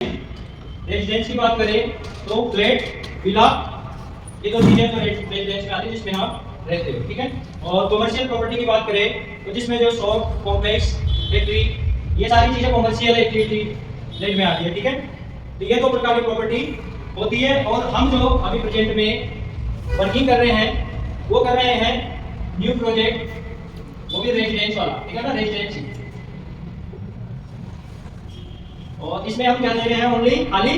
Residence की बात करें तो फ्लैट, विला, ये दो चीजें तो रेजिडेंस में आती है जिसमें आप रहते हो, ठीक है। और कमर्शियल प्रॉपर्टी की बात करें तो जिसमें जो शॉप, कॉम्प्लेक्स, फैक्ट्री, ये सारी चीजें कमर्शियल एक्टिविटी रेंज में आती है, ठीक है। तो ये दो प्रकार की प्रॉपर्टी होती है। और हम जो अभी प्रेजेंट में वर्किंग कर रहे हैं वो कर रहे हैं न्यू प्रोजेक्ट, वो भी रेजिडेंस वाला, ठीक है ना, रेजिडेंस। और इसमें हम क्या दे रहे हैं, ओनली खाली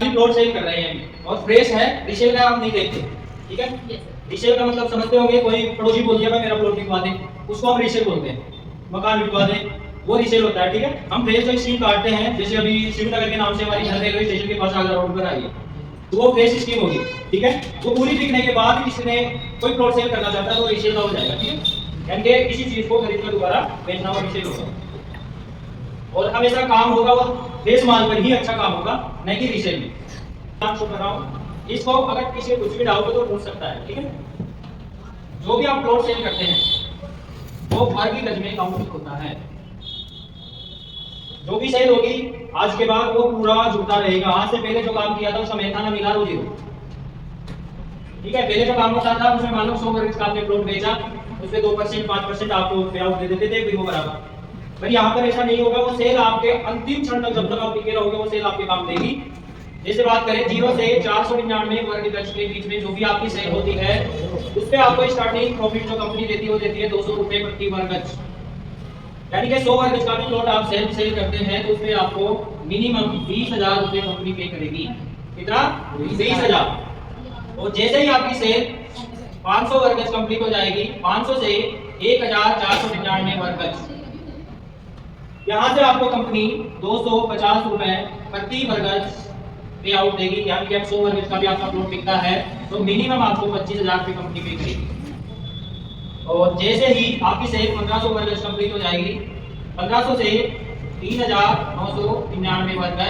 प्लॉट सेल कर रहे हैं और फ्रेश है, रीसेल का हम नहीं देखते, ठीक है। रीसेल का मतलब समझते होंगे, कोई पड़ोसी बोल दिया मेरा प्लॉट बिकवा दे, उसको हम रीसेल बोलते हैं। मकान बिकवा दे वो रीसेल होता है, ठीक है। हम फ्रेश जो स्कीम काटते हैं, जैसे अभी शिवनगर के नाम से हमारी घर रेलवे स्टेशन के पास आगरा रोड पर आई है, तो वो फ्रेश स्कीम होगी, ठीक है। वो पूरी बिकने के बाद किसी ने कोई प्लॉट सेल करना चाहता है तो रीसेल का हो जाएगा, ठीक है। यानी कि किसी चीज को खरीदकर दोबारा बेचना और रीसेल होगा। और हमेशा काम होगा वो फ्रेश माल पर ही अच्छा काम होगा, नहीं कि रीसेल में। आपको कर रहा हूं, इसको अगर किसी को कुछ भी डाउट हो तो पूछ सकता है, ठीक है। जो भी आप प्लॉट सेल करते हैं वो वर्ग गज में काउंट होता है। जो भी सेल होगी आज के बाद वो पूरा जुड़ता रहेगा। आज से पहले जो काम किया था उसका मेहनत ना मिला, वो जीरो, ठीक है। पहले जो काम होता था उसमें मान लो 100 वर्ग का आपने प्लॉट बेचा, उसमें 2% 5% आपको पे आउट दे देते थे, फिर वो बराबर। पर यहाँ पर ऐसा नहीं होगा, वो सेल आपके अंतिम क्षण तक, जब तक आप टिके रहोगे वो सेल आपके काम देगी। जैसे बात करें 0 से 499 वर्ग गज के बीच में जो भी आपकी सेल होती है उस पे आपको स्टार्टिंग प्रॉफिट जो कंपनी देती है वो देती है 200 रुपए प्रति वर्ग गज। यानी कि 100 वर्ग गज का भी प्लॉट आप सेल करते हैं तो उसमें आपको मिनिमम 20,000 रुपए कंपनी पे करेगी। कितना? 20,000। और जैसे ही आपकी सेल 500 वर्ग गज कंप्लीट हो जाएगी, 500 से 1,499 वर्ग गज, यहाँ से आपको कंपनी 250 रुपए प्रति वर्ग गज पे आउट देगी। यानी कि 100 वर्ग का भी आपका प्लॉट बिकता है तो मिनिमम आपको 25,000 रुपए कंपनी पे करेगी। और जैसे ही आपकी सेल 1500 वर्ग कंप्लीट हो जाएगी, 1500 से 3,999 वर्ग,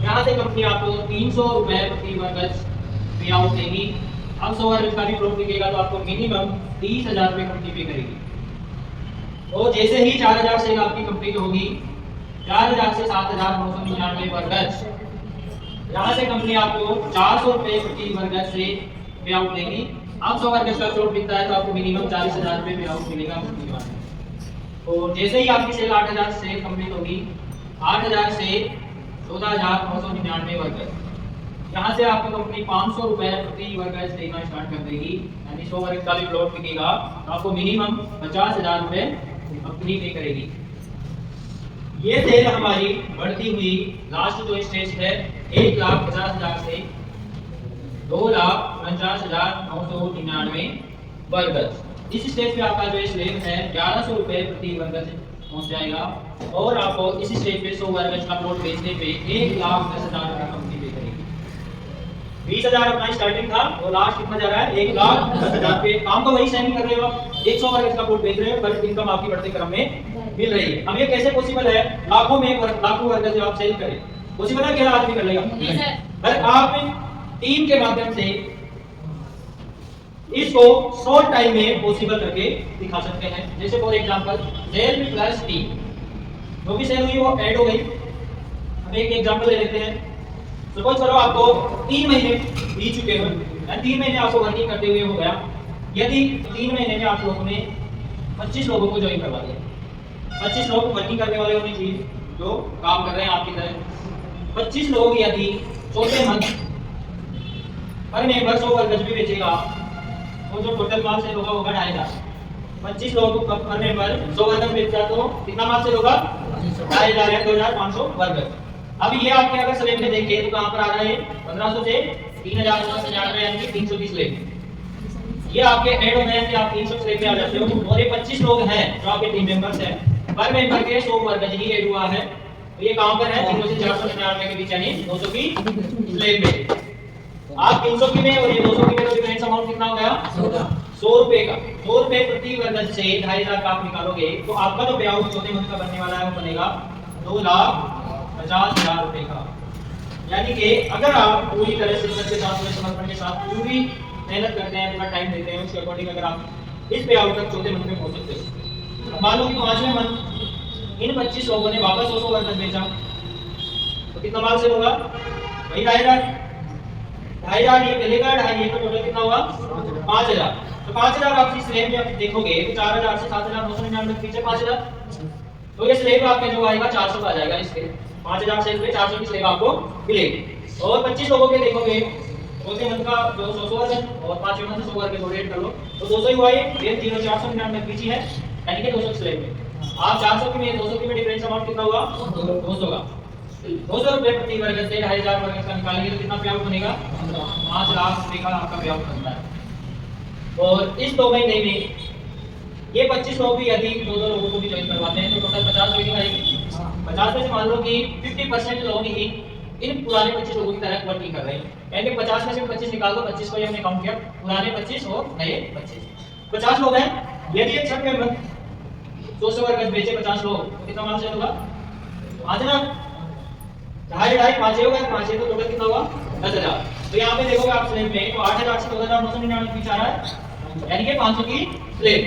यहाँ से कंपनी आपको 300 रुपए प्रति वर्ग पे आउट देगी। अब 100 वर्ग का भी प्लॉट बिकेगा तो आपको मिनिमम 30,000 रुपए कंपनी पे करेगी। और जैसे ही 4,000 सेल आपकी कंप्लीट होगी, 4,000 से 7,999 वर्ग, यहाँ से कंपनी आपको 400 रुपए प्रति वर्ग से पे आउट देगी। अब 100 वर्ग का प्लॉट बिकता है तो आपको मिनिमम 40,000 रुपए पे आउट मिलेगा कंपनी के बाद। और जैसे ही आपकी सेल 8,000 से कंप्लीट होगी, 8,000 से 14,999 वर्ग, यहाँ से आपको कंपनी 500 रुपए प्रति वर्ग देना स्टार्ट कर देगी। यानी 100 वर्ग का भी प्लॉट बिकेगा तो आपको मिनिमम 50,000 रुपए कंपनी पे करेगी। ये सेल हमारी बढ़ती हुई लास्ट जो स्टेज है 1,50,000 से 2,49,999 वर्ग। इस स्टेज पे आपका जो स्लैब है 1,100 रुपए प्रति वर्ग पहुंच जाएगा। और आपको इस स्टेज पे 100 वर्ग का प्लॉट बेचने पे 1,10,000 रुपए कंपनी पे करेगी। 20,000 अपना स्टार्टिंग था और लास्ट कितना जा रहा है 1,10,000 पे। काम तो वही सेम कर रहे हो आप, 100 वर्ग का प्लॉट बेच रहे हो पर इनकम आपकी बढ़ते क्रम में मिल रही है। अब ये कैसे पॉसिबल है? लाखों में लाखों वर्ग जो आप सेल करें, पॉसिबल है? अकेला आदमी कर लेगा? पर आप टीम के माध्यम से इसको शॉर्ट टाइम में पॉसिबल करके दिखा सकते हैं। जैसे for example sale plus team, जो भी सेल हुई वो ऐड हो गई। हम एक एग्जांपल ले लेते हैं। सपोज करो आपको 3 महीने बीत चुके हैं, 3 महीने आपको वर्किंग करते हुए हो गया। यदि 3 महीने में आप लोगों ने 25 लोगों को ज्वाइन करवा दिया, 25 लोग वर्किंग करने वाले होने चाहिए जो काम कर रहे हैं आपकी तरह। 25 लोग यदि चौथे मंथ हर मेंबर 100 वर्ग भी बेचेगा तो जो टोटल माल सेल होगा 2,500। 25 लोग हर मेंबर 100 वर्ग बेचता तो कितना माल सेल होगा? 2,500 है, 2,500 वर्ग। अब ये आपके अगर स्लैब में देखें तो कहां पर आ रहा है? 1500 से 3,999 यानी कि 320 स्लैब। ये आपके ऐड हो गए कि आप 300 स्लैब में आ जाते हो। और ये 25 लोग हैं जो आपके टीम मेंबर्स हैं, पर मेंबर के 100 वर्ग ही ऐड हुआ है। तो ये कहां पर है? 0 से 499 के बीच, यानी 200 की स्लैब में। आप 300 की में और ये 200 की में तो डिफरेंस अमाउंट कितना हो गया? 100 रुपए का। 100 रुपए प्रति वर्ग से 2,500 का आप निकालोगे तो आपका जो पे आउट चौथे मंथ का बनने वाला है वो बनेगा 2,50,000 रुपए का। यानी कि अगर आप पूरी तरह से शिद्दत के साथ, समर्पण के साथ पूरी मेहनत करते हैं, अपना टाइम देते हैं, उसके अकॉर्डिंग अगर आप इस पे आउट तक चौथे मंथ में पहुंच सकते हो। मान लो कि 5वें मंथ इन 25 लोगों ने वापस 100 वर्कर बेचा तो कितना माल सेल होगा? वही 2,500। 2,500 ये पहले का 2,500 तो टोटल कितना हुआ? 5,000। तो 5,000 आप इस स्लैब में आप देखोगे तो 4,000 से 7,999 के पीछे 5,000, तो ये स्लैब आपके जो आएगा 400 का आ जाएगा। इसके 5,000 से 400 की स्लैब आपको मिलेगी। और 25 लोगों के देखोगे चौथे मंथ का जो 100 वर्ग और 5वें मंथ 100 वर्ग को रेट कर लो तो 200 ही हुआ। ये 499 पीछे है यानी कि 200 स्लैब में आप 400 की में 200 की में डिफरेंस अमाउंट कितना हुआ? 200 का। 200 रुपए प्रति वर्ग से 2,500 वर्ग का निकालेंगे तो कितना पे आउट बनेगा? 5 लाख रुपए का आपका पे आउट बनता है। और इस 2 महीने में ये 25 लोग भी यदि 2-2 लोगों को भी ज्वाइन करवाते हैं तो टोटल 50 वेटिंग आएगी। 50 में से मान लो कि 50% लोग ही इन पुराने 25 लोगों की तरह वर्किंग कर रहे हैं, यानी 50 में से 25 निकाल दो, 25 को ये हमने काउंट किया, पुराने 25 और नए 25, 50 लोग हैं। यदि ये छठ में 200 वर्ग बेचे 50 लोग तो कितना माल सेल होगा? 5,000। 2,500 5 होगा, 5 तो टोटल कितना हुआ? 10,000। तो यहाँ पे देखोगे आप स्लैब में तो 8,000 से 2,999 बीच आ रहा है यानी कि 500 की स्लैब।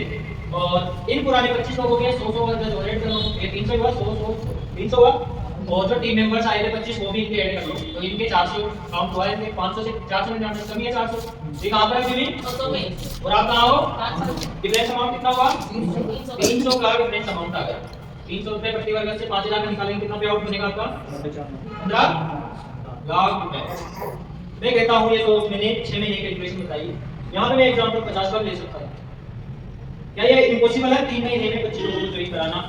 और इन पुराने 25 लोगों के 100 वर्ग जो रेट करो ये 300 हुआ, 100 300 हुआ। और जो टीम मेंबर्स आए थे 25 वो भी इनके ऐड कर लो तो इनके 400 काउंट हुआ है। 500 से 499 कमी है 400, ये कहां पर है अभी भी? 200 में। और आप कहां हो? 500। डिफरेंस अमाउंट कितना हुआ? 300 का डिफरेंस अमाउंट आ गया। 300 रुपए प्रति वर्ग से 5,000 का निकालेंगे कितना पे आउट बनेगा आपका? 15 लाख रुपए। मैं कहता हूं ये तो मैंने 6 महीने की कैलकुलेशन बताई। यहां पे मैं एग्जांपल 50 का ले सकता हूं। क्या ये इम्पॉसिबल है 3 महीने में 25 लोगों को ज्वाइन कराना?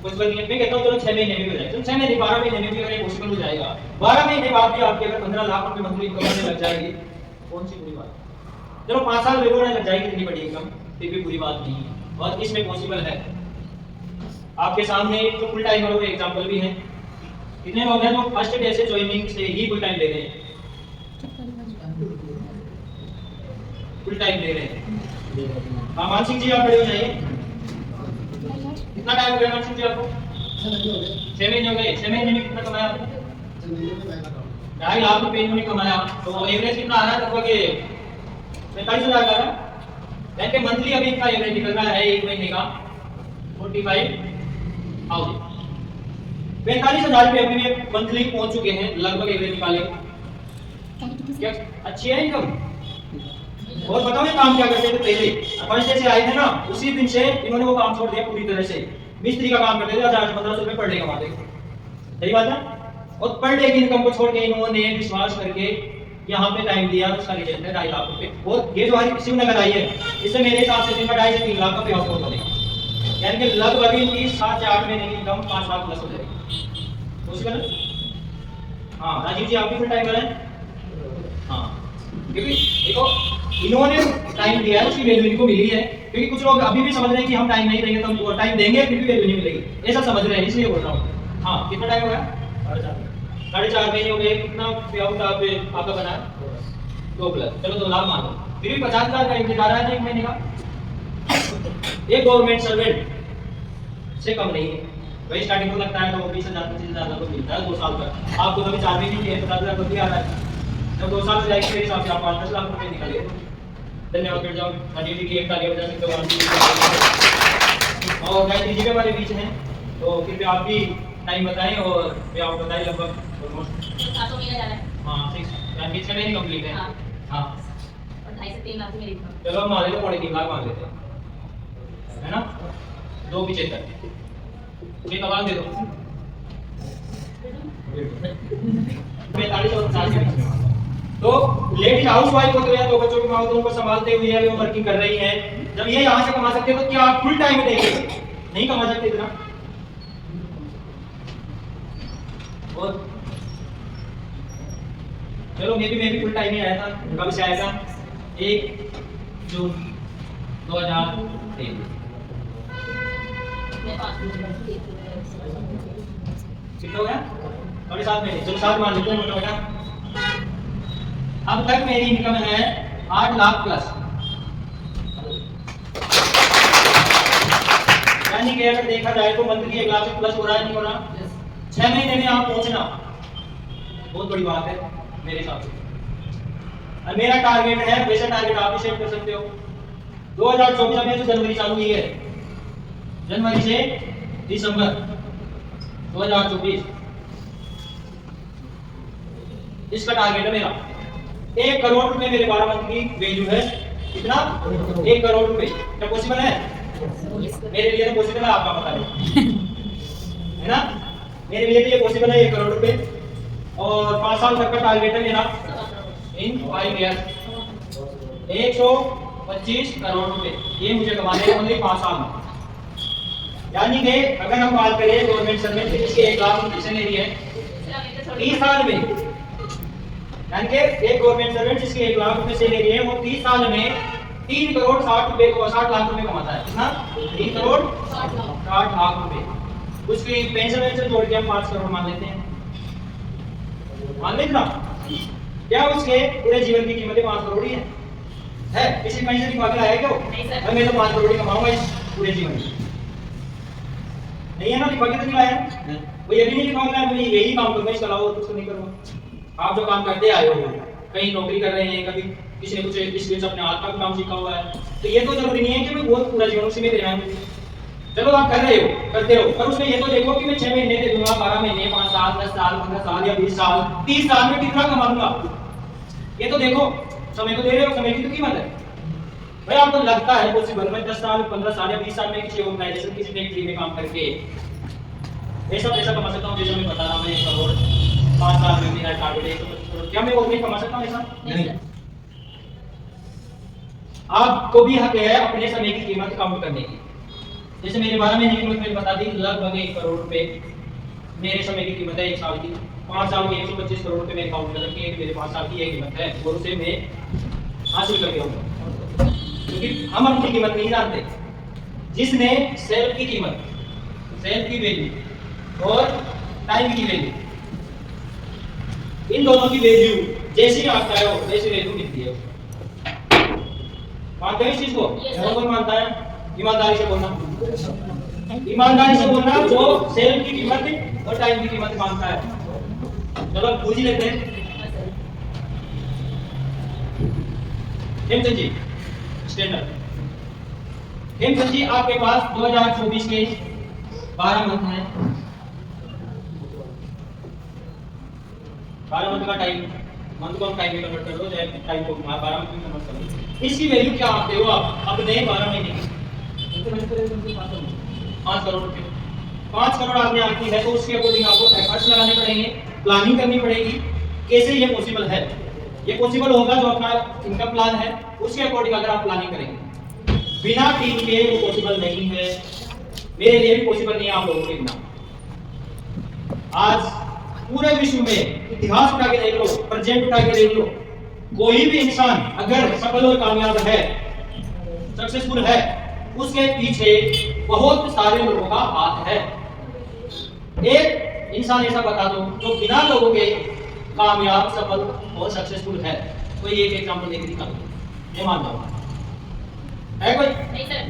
कुछ बात नहीं। मैं कहता हूं चलो 6 महीने में भी हो जाए, चलो 6 महीने 12 महीने में भी अगर ये पॉसिबल हो जाएगा, 12 महीने बाद भी आपके अगर 15 लाख रुपए मंथली इनकम होने लग जाएगी, कौन सी बुरी बात है? चलो 5 साल वेट होने लग जाएगी इतनी बड़ी इनकम, फिर भी बुरी बात नहीं है और इसमें पॉसिबल है। आपके सामने जो फुल टाइमर के एग्जांपल भी हैं। कितने लोग हैं जो फर्स्ट डे से ज्वाइनिंग से ही फुल टाइम ले रहे हैं? फुल टाइम ले रहे हैं। हाँ मान सिंह जी आप खड़े हो जाइए। कितना टाइम हो गया मान सिंह जी आपको? 6 महीने हो गए। 6 महीने में कितना कमाया आपने? 2.5 लाख रुपए इन्होंने कमाया। तो एवरेज कितना आ रहा है लगभग? 45,000 का आ रहा है। यानी कि मंथली अभी इतना एवरेज निकल रहा है एक महीने का 45,000। 45,000 रुपए अभी में मंथली पहुंच चुके हैं लगभग एवरेज निकाले। क्या अच्छी है इनकम? और बताओ ये काम क्या करते थे पहले? फर्स्ट डे से आए थे ना उसी दिन से इन्होंने वो काम छोड़ दिया पूरी तरह से। मिस्त्री का काम करते थे, 1,000-1,500 रुपए पर डे कमाते थे। सही बात है। और पर डे की इनकम को छोड़ के इन्होंने विश्वास करके यहाँ पे टाइम दिया, उसका रिजल्ट है 2.5 लाख रुपए। और ये जो हमारी शिवनगर आई है इससे मेरे हिसाब से दिन का 2.5 से 3 लाख का पे आउट बनेगा, यानी कि लगभग इनकी 7 से 8 महीने की इनकम 5 लाख प्लस हो जाएगी। पॉसिबल है? हाँ राजीव जी आप भी फुल टाइम करें। हाँ क्योंकि देखो इन्होंने टाइम दिया है उसकी वैल्यू इनको मिली है, क्योंकि कुछ लोग अभी भी समझ रहे हैं कि हम टाइम नहीं देंगे तो हम टाइम देंगे फिर भी वैल्यू नहीं मिलेगी, ऐसा समझ रहे हैं इसलिए बोल रहा हूँ। हाँ कितना टाइम हो गया? 4.5 महीने हो गए। कितना पे आउट आपका बना है? 2 प्लस, चलो 2 लाख मान लो, फिर भी 50,000 का इंतजार है एक महीने का। एक गवर्नमेंट सर्वेंट से कम नहीं है भाई। स्टार्टिंग को लगता है तो 20,000 25,000 का तो मिलता है 2 साल तक। आपको कभी 4 महीने के 50,000 रुपये आ रहा है, जब 2 साल हो जाएगी मेरे हिसाब से आप 5-10 लाख रुपए निकालेंगे। धन्यवाद। बैठ जाओ। राजीव जी की एक ताली बजा सकते हो और गायत्री जी भी हमारे बीच हैं, तो कृपया आप भी टाइम बताएं और पे आउट बताएं। लगभग ऑलमोस्ट 7 महीने जा रहा है। हाँ 6 यानी 6 महीने कंप्लीट है। हाँ और 2.5 से 3 लाख मेरी इनकम। चलो हम मान लेते 3.5 लाख मान लेते हैं, है ना? 275 ये कमाल दे दो 45 और 50 के बीच में। तो लेडीज हाउस वाइफ होते हैं, 2 बच्चों की मां होती है, उनको संभालते हुए वो वर्किंग कर रही हैं। जब ये यहाँ से कमा सकते हैं तो क्या आप फुल टाइम देंगे? नहीं कमा सकते इतना। और चलो मैं भी फुल टाइम ही आया था। कब से आया था? 1 जून 2023। मैं 5 मिनट कितना हो गया? 7 महीने। चलो 7 मान लेते हैं मोटा मोटा। अब तक मेरी इनकम है 8 लाख प्लस, यानी कि अगर देखा जाए तो मंथली 1 लाख से प्लस हो रहा है, नहीं हो रहा? 6 महीने में आप पहुंचना बहुत बड़ी बात है मेरे हिसाब से। और मेरा टारगेट है, वैसा टारगेट आप भी सेट कर सकते हो। 2024 में जो जनवरी चालू हुई है, जनवरी से दिसंबर 2024 इसका टारगेट है मेरा 1 करोड़ रुपए मेरे 12 मंथ की वैल्यू है। कितना? 1 करोड़ रुपए। क्या पॉसिबल है? मेरे लिए तो पॉसिबल है, आपका पता नहीं है ना। मेरे लिए तो ये पॉसिबल है 1 करोड़ रुपए। और 5 साल तक का टारगेट है मेरा इन 5 ईयर्स 125 करोड़ रुपए ये मुझे कमाने हैं ओनली 5 साल में। यानी कि अगर हम बात करें गवर्नमेंट सर्वेंट की जिसकी 1 लाख रुपए सैलरी है 30 साल में, यानी कि एक गवर्नमेंट सर्वेंट जिसकी 1 लाख रुपए सैलरी है वो 30 साल में 3 करोड़ 60 लाख रुपए कमाता है। कितना? 3 करोड़ 60 लाख रुपए। उसकी पेंशन वेंशन जोड़ के हम 5 करोड़ मान लेते हैं। मान लेते ना? क्या उसके पूरे जीवन की कीमत 5 करोड़ ही है? किसी पेंशन की बात है क्या? मैं तो 5 करोड़ ही कमाऊंगा इस पूरे जीवन में। नहीं है ना, लिखवाके तो नहीं आया। वो ये भी नहीं लिखवाऊंगा मैं यही काम करूंगा, इसके अलावा कुछ नहीं करूंगा। आप जो काम करते आए हो, कहीं नौकरी कर रहे हैं, कभी किसी ने कुछ स्किल्स अपने हाथ का काम सीखा हुआ है, तो ये तो जरूरी नहीं है कि मैं बहुत पूरा जीवन उसी में दे रहा हूं। चलो आप कर रहे हो, करते रहो, पर उसमें ये तो देखो कि मैं 6 महीने दे दूंगा, 12 महीने, 5 साल, 10 साल, 15 साल या 20 साल, 30 साल में कितना कमा लूंगा। ये तो देखो, समय को दे रहे हो, समय की तो कीमत है भाई। आपको लगता है पॉसिबल मैं 10 साल, 15 साल या 20 साल में किसी ऑर्गेनाइजेशन, किसी फैक्ट्री में काम करके ऐसा पैसा कमा सकता हूं जैसे मैं बता रहा हूं, 1 करोड़ 5 साल में मेरा टारगेट है 125 करोड़। क्या मैं और नहीं कमा सकता हूं ऐसा? नहीं। आपको भी हक है अपने समय की कीमत काउंट करने की। जैसे मेरे 12 महीने की कीमत मैंने बता दी, लगभग 1 करोड़ रुपए मेरे समय की कीमत है 1 साल की। 5 साल में 125 करोड़ रुपए मेरे काउंट करके मेरे 5 साल की ये कीमत है और उसे मैं हासिल करके आऊंगा। क्योंकि हम अपनी कीमत नहीं जानते। जिसने सेल्फ की कीमत, सेल्फ की वैल्यू और टाइम की वैल्यू, इन दोनों की वैल्यू जैसी आता है वैसी वैल्यू मिलती है। मानते हो इस चीज को? कौन मानता है? ईमानदारी से बोलना, ईमानदारी से बोलना जो सेल्फ की कीमत और टाइम की कीमत मानता है। चलो पूछ ही लेते हैं। हेमचंद जी स्टैंडर्ड। हेमचंद जी आपके पास 2024 के 12 मंथ हैं, 12 मंथ का टाइम, मंथ को टाइम में कन्वर्ट कर दो, चाहे टाइम को 12 मंथ में कन्वर्ट कर दो। इसकी वैल्यू क्या आते हो आप अपने 12 महीने की? 5 करोड़ रुपए। 5 करोड़ आपने आती है तो उसके अकॉर्डिंग आपको एफर्ट्स लगाने पड़ेंगे, प्लानिंग करनी पड़ेगी। कैसे ये पॉसिबल है? ये पॉसिबल होगा जो अपना इनकम प्लान है उसके अकॉर्डिंग अगर आप प्लानिंग करेंगे। बिना टीम के वो पॉसिबल नहीं है, मेरे लिए भी पॉसिबल नहीं है आप लोगों के बिना। आज पूरे विश्व में इतिहास उठा के देख लो, प्रेजेंट उठा के देख लो, कोई भी इंसान अगर सफल और कामयाब है, सक्सेसफुल है, उसके पीछे बहुत सारे लोगों का हाथ है। एक इंसान ऐसा बता दो जो बिना लोगों के कामयाब, सफल और सक्सेसफुल है, कोई एक एग्जांपल देके दिखा दो, मैं मान जाऊंगा। है कोई? नहीं सर।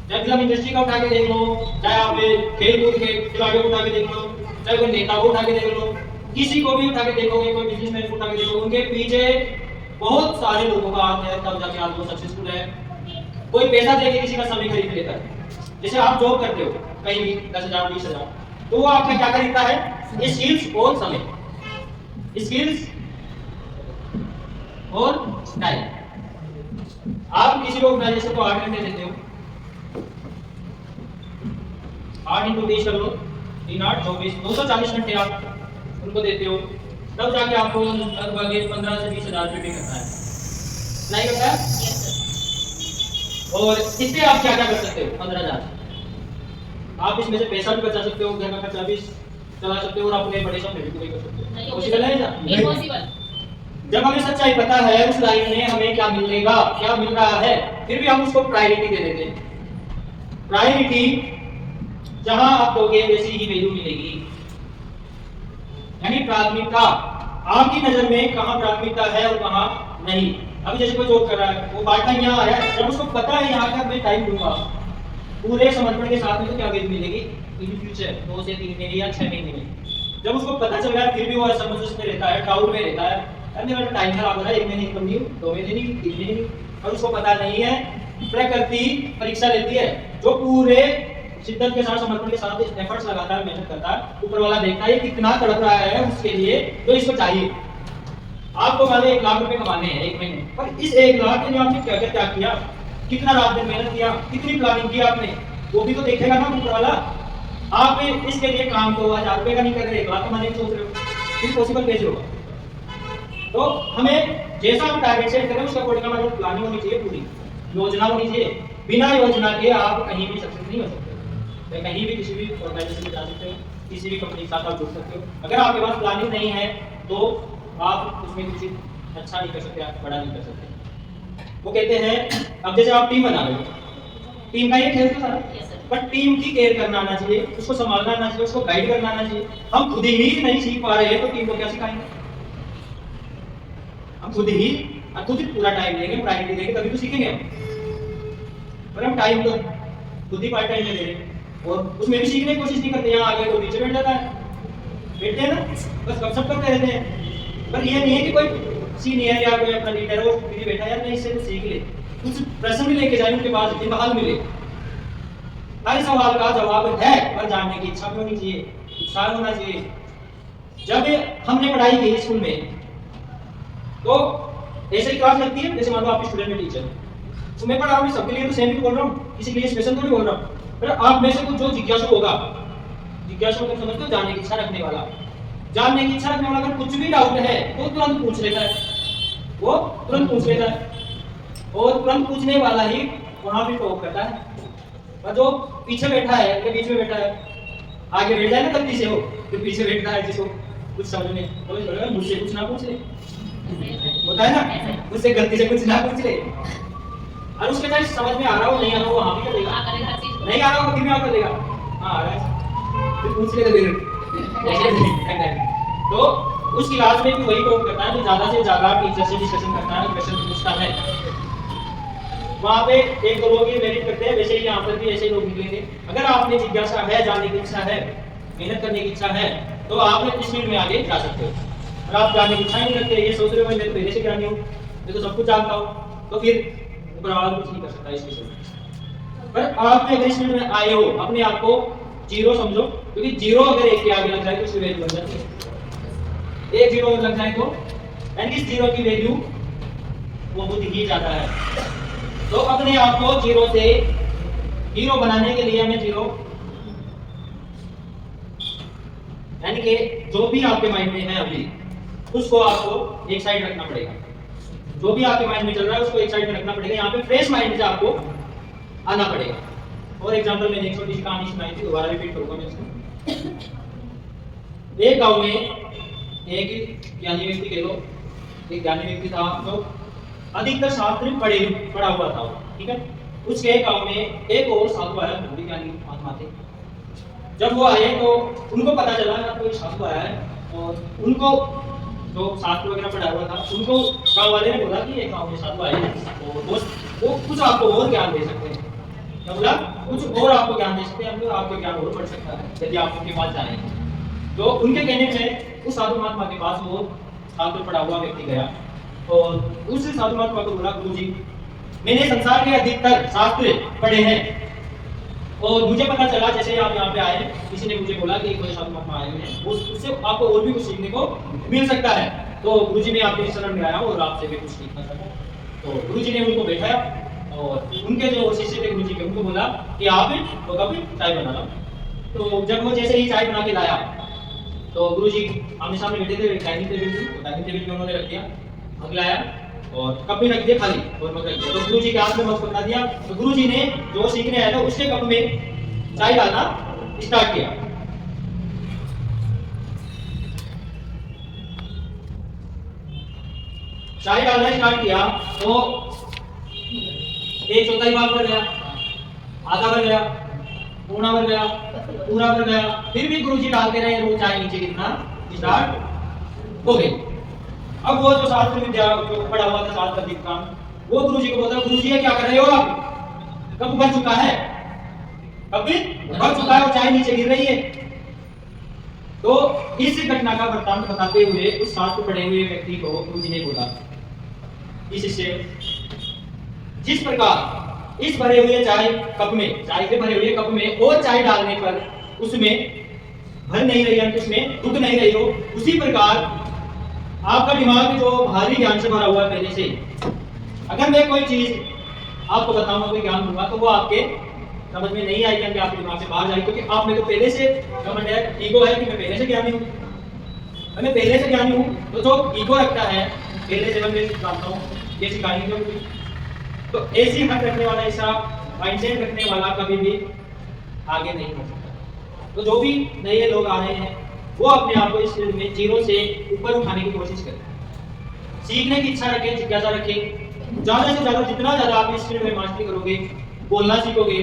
चाहे फिल्म इंडस्ट्री का उठा के देख लो, चाहे आप खेल कूद के खिलाड़ियों को उठा के देख लो, चाहे कोई नेता को उठा के देख लो, किसी को भी उठा के देखोगे, कोई बिजनेसमैन को उठा के देखोगे, उनके पीछे बहुत सारे लोगों का हाथ है, तब जाके आज वो सक्सेसफुल है। कोई पैसा देके किसी का समय खरीद लेता है। जैसे आप जॉब करते हो कहीं भी 10,000 20,000, तो वो आपका क्या खरीदता है? स्किल्स और समय, स्किल्स और टाइम। आप किसी को ऑर्गेनाइजेशन को 8 घंटे देते हो, 8 × 20 कर लो, 3 8 24, 240 घंटे आप उनको देते हो, तब जाके आपको लगभग 15 से 20,000 रुपये पे करता है, नहीं करता है? और इससे आप क्या क्या कर सकते हो? 15,000 आप इसमें से पैसा भी बचा सकते हो, घर का खर्चा भी चला सकते हो और अपने बड़े सपने भी पूरे कर सकते हो। पॉसिबल है ना? इम्पॉसिबल। जब हमें सच्चाई पता है उस लाइन में हमें क्या मिलेगा, क्या मिल रहा है, फिर भी हम उसको प्रायोरिटी दे देते हैं। प्रायोरिटी जहां आप दोगे वैसी ही वैल्यू मिलेगी। यानी प्राथमिकता, आपकी नजर में कहां प्राथमिकता है और कहां नहीं। अभी जैसे कोई जॉब कर रहा है, वो पार्ट टाइम यहाँ आया, जब उसको पता है यहाँ का मैं टाइम दूंगा पूरे समर्पण के साथ में, तो क्या वैल्यू मिलेगी इन फ्यूचर 2 से 3 महीने या 6 महीने में। जब उसको पता चल रहा है फिर भी वो असमंजस में रहता है, डाउट में रहता है, अरे मेरा टाइम खराब हो रहा है, 1 महीने इनकम नहीं, 2 महीने नहीं, 3 महीने नहीं, और उसको पता नहीं है प्रकृति परीक्षा लेती है। जो पूरे शिद्दत के साथ, समर्पण के साथ एफर्ट्स लगाता है, मेहनत करता है, ऊपर वाला देखता है कितना तड़प रहा है उसके लिए जो इसको चाहिए। आपको मान लो 1 लाख रुपए कमाने हैं 1 महीने, पर इस 1 लाख के लिए आपने क्या क्या त्याग किया, कितना रात दिन मेहनत किया, कितनी प्लानिंग की आपने, वो भी तो देखेगा ना ऊपर वाला। आप इसके लिए काम को 1000 रुपए का नहीं कर रहे, 1 लाख कमाने की सोच रहे हो, फिर पॉसिबल कैसे होगा? तो हमें जैसा हम टारगेट सेट करें उसका अकॉर्डिंग हमारी प्लानिंग होनी चाहिए, पूरी योजना होनी चाहिए। बिना योजना के आप कहीं भी सक्सेस नहीं हो सकते। कहीं भी किसी भी ऑर्गेनाइजेशन में जा सकते हो, किसी भी कंपनी के साथ आप जुड़ सकते हो। अगर आपके पास प्लानिंग नहीं है तो आप उसमें कुछ अच्छा नहीं कर सकते, आप बड़ा नहीं कर सकते। वो कहते हैं अब जैसे आप टीम बना रहे हो, टीम का ये खेल तो सारा, Yes, sir. बट टीम की केयर करना आना चाहिए, उसको संभालना आना चाहिए, उसको गाइड करना आना चाहिए। हम खुद ही नहीं सीख पा रहे हैं तो टीम को क्या सिखाएंगे? हम खुद ही पूरा टाइम देंगे, प्रायोरिटी देंगे, तभी तो सीखेंगे हम। पर हम टाइम तो खुद ही पार्ट टाइम में दे रहे हैं और उसमें भी सीखने की कोशिश नहीं करते। यहाँ आगे तो पीछे बैठ जाता है, बैठते हैं ना, बस गपशप करते रहते हैं। पर ये नहीं है कि कोई सीनियर या कोई अपना लीडर हो फिर बैठा यार नहीं इससे कुछ सीख ले, कुछ प्रश्न भी लेके जाए उनके पास, इम्तिहान मिले। हर सवाल का जवाब है, पर जानने की इच्छा भी होनी चाहिए, उत्साह होना चाहिए। जब हमने पढ़ाई की स्कूल में तो ऐसे ही क्लास लगती है, जैसे मान लो आपके स्टूडेंट में टीचर, तो मैं पढ़ा रहा हूँ, सबके लिए तो सेम ही बोल रहा हूँ, किसी के लिए स्पेशल थोड़ी बोल रहा हूँ। पर आप में से कुछ जो जिज्ञासु होगा, जिज्ञासु मतलब समझते हो, जानने की इच्छा रखने वाला, जानने की इच्छा रखने वाला अगर कुछ भी डाउट है तो तुरंत पूछ लेता है, वो तुरंत पूछ लेता है और तुरंत पूछने वाला ही वहां भी टॉप करता है। और जो पीछे बैठा है या बीच में बैठा है, आगे बैठ जाए ना गलती से हो, तो पीछे बैठता है जिसको कुछ समझ में मुझसे कुछ ना पूछ ले, होता है ना, मुझसे गलती से कुछ ना पूछ ले, और उसके चाहे समझ में आ रहा हो नहीं आ रहा हो वहां भी कर देगा, नहीं आ रहा हो फिर भी आप कर देगा, हाँ आ रहा है फिर पूछ लेगा फिर। तो उस क्लास में भी वही टॉप करता है जो ज्यादा से ज्यादा टीचर से डिस्कशन करता है, क्वेश्चन पूछता है। वहाँ पे एक दो लोग ये मेरिट करते हैं, वैसे ही यहाँ पर भी ऐसे लोग निकलेंगे। अगर आपने जिज्ञासा है, जानने की इच्छा है, मेहनत करने की इच्छा है, तो आप इस फील्ड में आगे जा सकते हो। और आप जानने की इच्छा नहीं रखते, ये सोच रहे हो मैं पहले से ज्ञानी हूँ, मैं तो सब कुछ जानता हूँ, तो फिर ऊपर वाला कुछ नहीं कर सकता इस विषय में। पर आप अगर इस फील्ड में आए हो, अपने आप को जीरो समझो, क्योंकि जीरो अगर एक के आगे लग जाए तो उसकी वैल्यू बन जाती है। एक जीरो लग जाए तो एंड इस जीरो की वैल्यू वो बहुत ही ज्यादा है। तो अपने आप को जीरो से हीरो बनाने के लिए हमें जीरो यानी कि जो भी आपके माइंड में है अभी उसको आपको एक साइड रखना पड़ेगा। जो भी आपके माइंड में चल रहा है उसको एक साइड में रखना पड़ेगा। यहाँ पे फ्रेश माइंड से आपको आना पड़ेगा। और एग्जांपल मैंने एक छोटी सी कहानी सुनाई थी, दोबारा रिपीट करूंगा मैं इसको। एक गांव में एक ज्ञानी व्यक्ति कह लो, एक ज्ञानी व्यक्ति था जो अधिकतर शास्त्र पढ़ा हुआ था, ठीक है। उसके गांव में एक और साधु आया, वो भी ज्ञानी महात्मा थे। जब वो आए तो उनको पता चला कि कोई साधु आया है, और उनको जो शास्त्र वगैरह पढ़ा हुआ था उनको गांव वाले ने बोला कि एक गांव में साधु आए हैं और वो कुछ आपको और ज्ञान दे सकते हैं। क्या बोला? कुछ और आपको ज्ञान दे सकते हैं, हम आपको ज्ञान और बढ़ सकता है यदि आप उनके पास जाएं। तो उनके कहने में उस साधु महात्मा के पास वो शास्त्र पढ़ा हुआ व्यक्ति गया और उस साधु महात्मा को बोला, गुरुजी मैंने संसार के अधिकतर शास्त्र पढ़े हैं और मुझे पता चला जैसे आप यहाँ पे आए, किसी ने मुझे बोला कि कोई साधु महात्मा आए हैं, उससे आपको और भी कुछ सीखने को मिल सकता है। तो गुरुजी मैं आपके शरण में आया हूँ और आपसे भी कुछ सीखना चाहता हूँ। तो गुरुजी ने उनको बैठाया और उनके जो शिष्य थे गुरुजी के, उनको बोला कि आप तो कभी चाय बना लो। तो जब वो जैसे ही चाय बना के लाया तो गुरुजी आमने सामने बैठे थे, डाइनिंग टेबल पे उन्होंने रख दिया, मग लाया और कप में रख दिया खाली और मग रख दिया। तो गुरुजी के हाथ में मग पकड़ा दिया। तो गुरुजी ने जो सीखने आया था उसके कप में चाय डालना स्टार्ट किया। चाय डालना स्टार्ट किया तो एक चौथाई भाग भर गया, आधा भर गया, पूरा भर गया, पूरा भर गया। फिर भी गुरुजी डालते रहे, रोज चाय नीचे गिरना स्टार्ट हो गई। अब वो जो शास्त्र विद्या जो पढ़ा हुआ था शास्त्र काम, वो गुरुजी को बोलता, गुरुजी ये क्या कर रहे हो आप? कब भर चुका है, कब भर चुका है और चाय नीचे गिर रही है। तो इस घटना का वृत्तांत बताते हुए उस शास्त्र पढ़े हुए व्यक्ति को गुरुजी ने बोला, इससे जिस प्रकार इस भरे हुए चाय कप में, चाय के भरे हुए कप में और चाय डालने पर उसमें भर नहीं रही है, उसमें रुक नहीं रही हो, उसी प्रकार आपका दिमाग जो भारी ज्ञान से भरा हुआ है पहले से, अगर मैं कोई चीज आपको बताऊंगा, कोई ज्ञान दूंगा, तो वो आपके समझ में नहीं आएगी, कि आपके दिमाग से बाहर जाएगी, क्योंकि आप में तो पहले से घमंड है, ईगो है कि मैं पहले से ज्ञानी हूँ। मैं पहले से ज्ञानी हूँ, तो जो ईगो रखता है पहले से मैं जानता हूँ, ये सिखाएंगे जो, तो ऐसी हक रखने वाला, ऐसा माइंडसेट रखने वाला कभी भी आगे नहीं हो सकता। तो जो भी नए लोग आ रहे हैं वो अपने आप को इस फील्ड में जीरो से ऊपर उठाने की कोशिश करें, सीखने की इच्छा रखें, जिज्ञासा रखें, ज्यादा से ज्यादा, जितना ज्यादा आप इस फील्ड में मास्टरी करोगे, बोलना सीखोगे,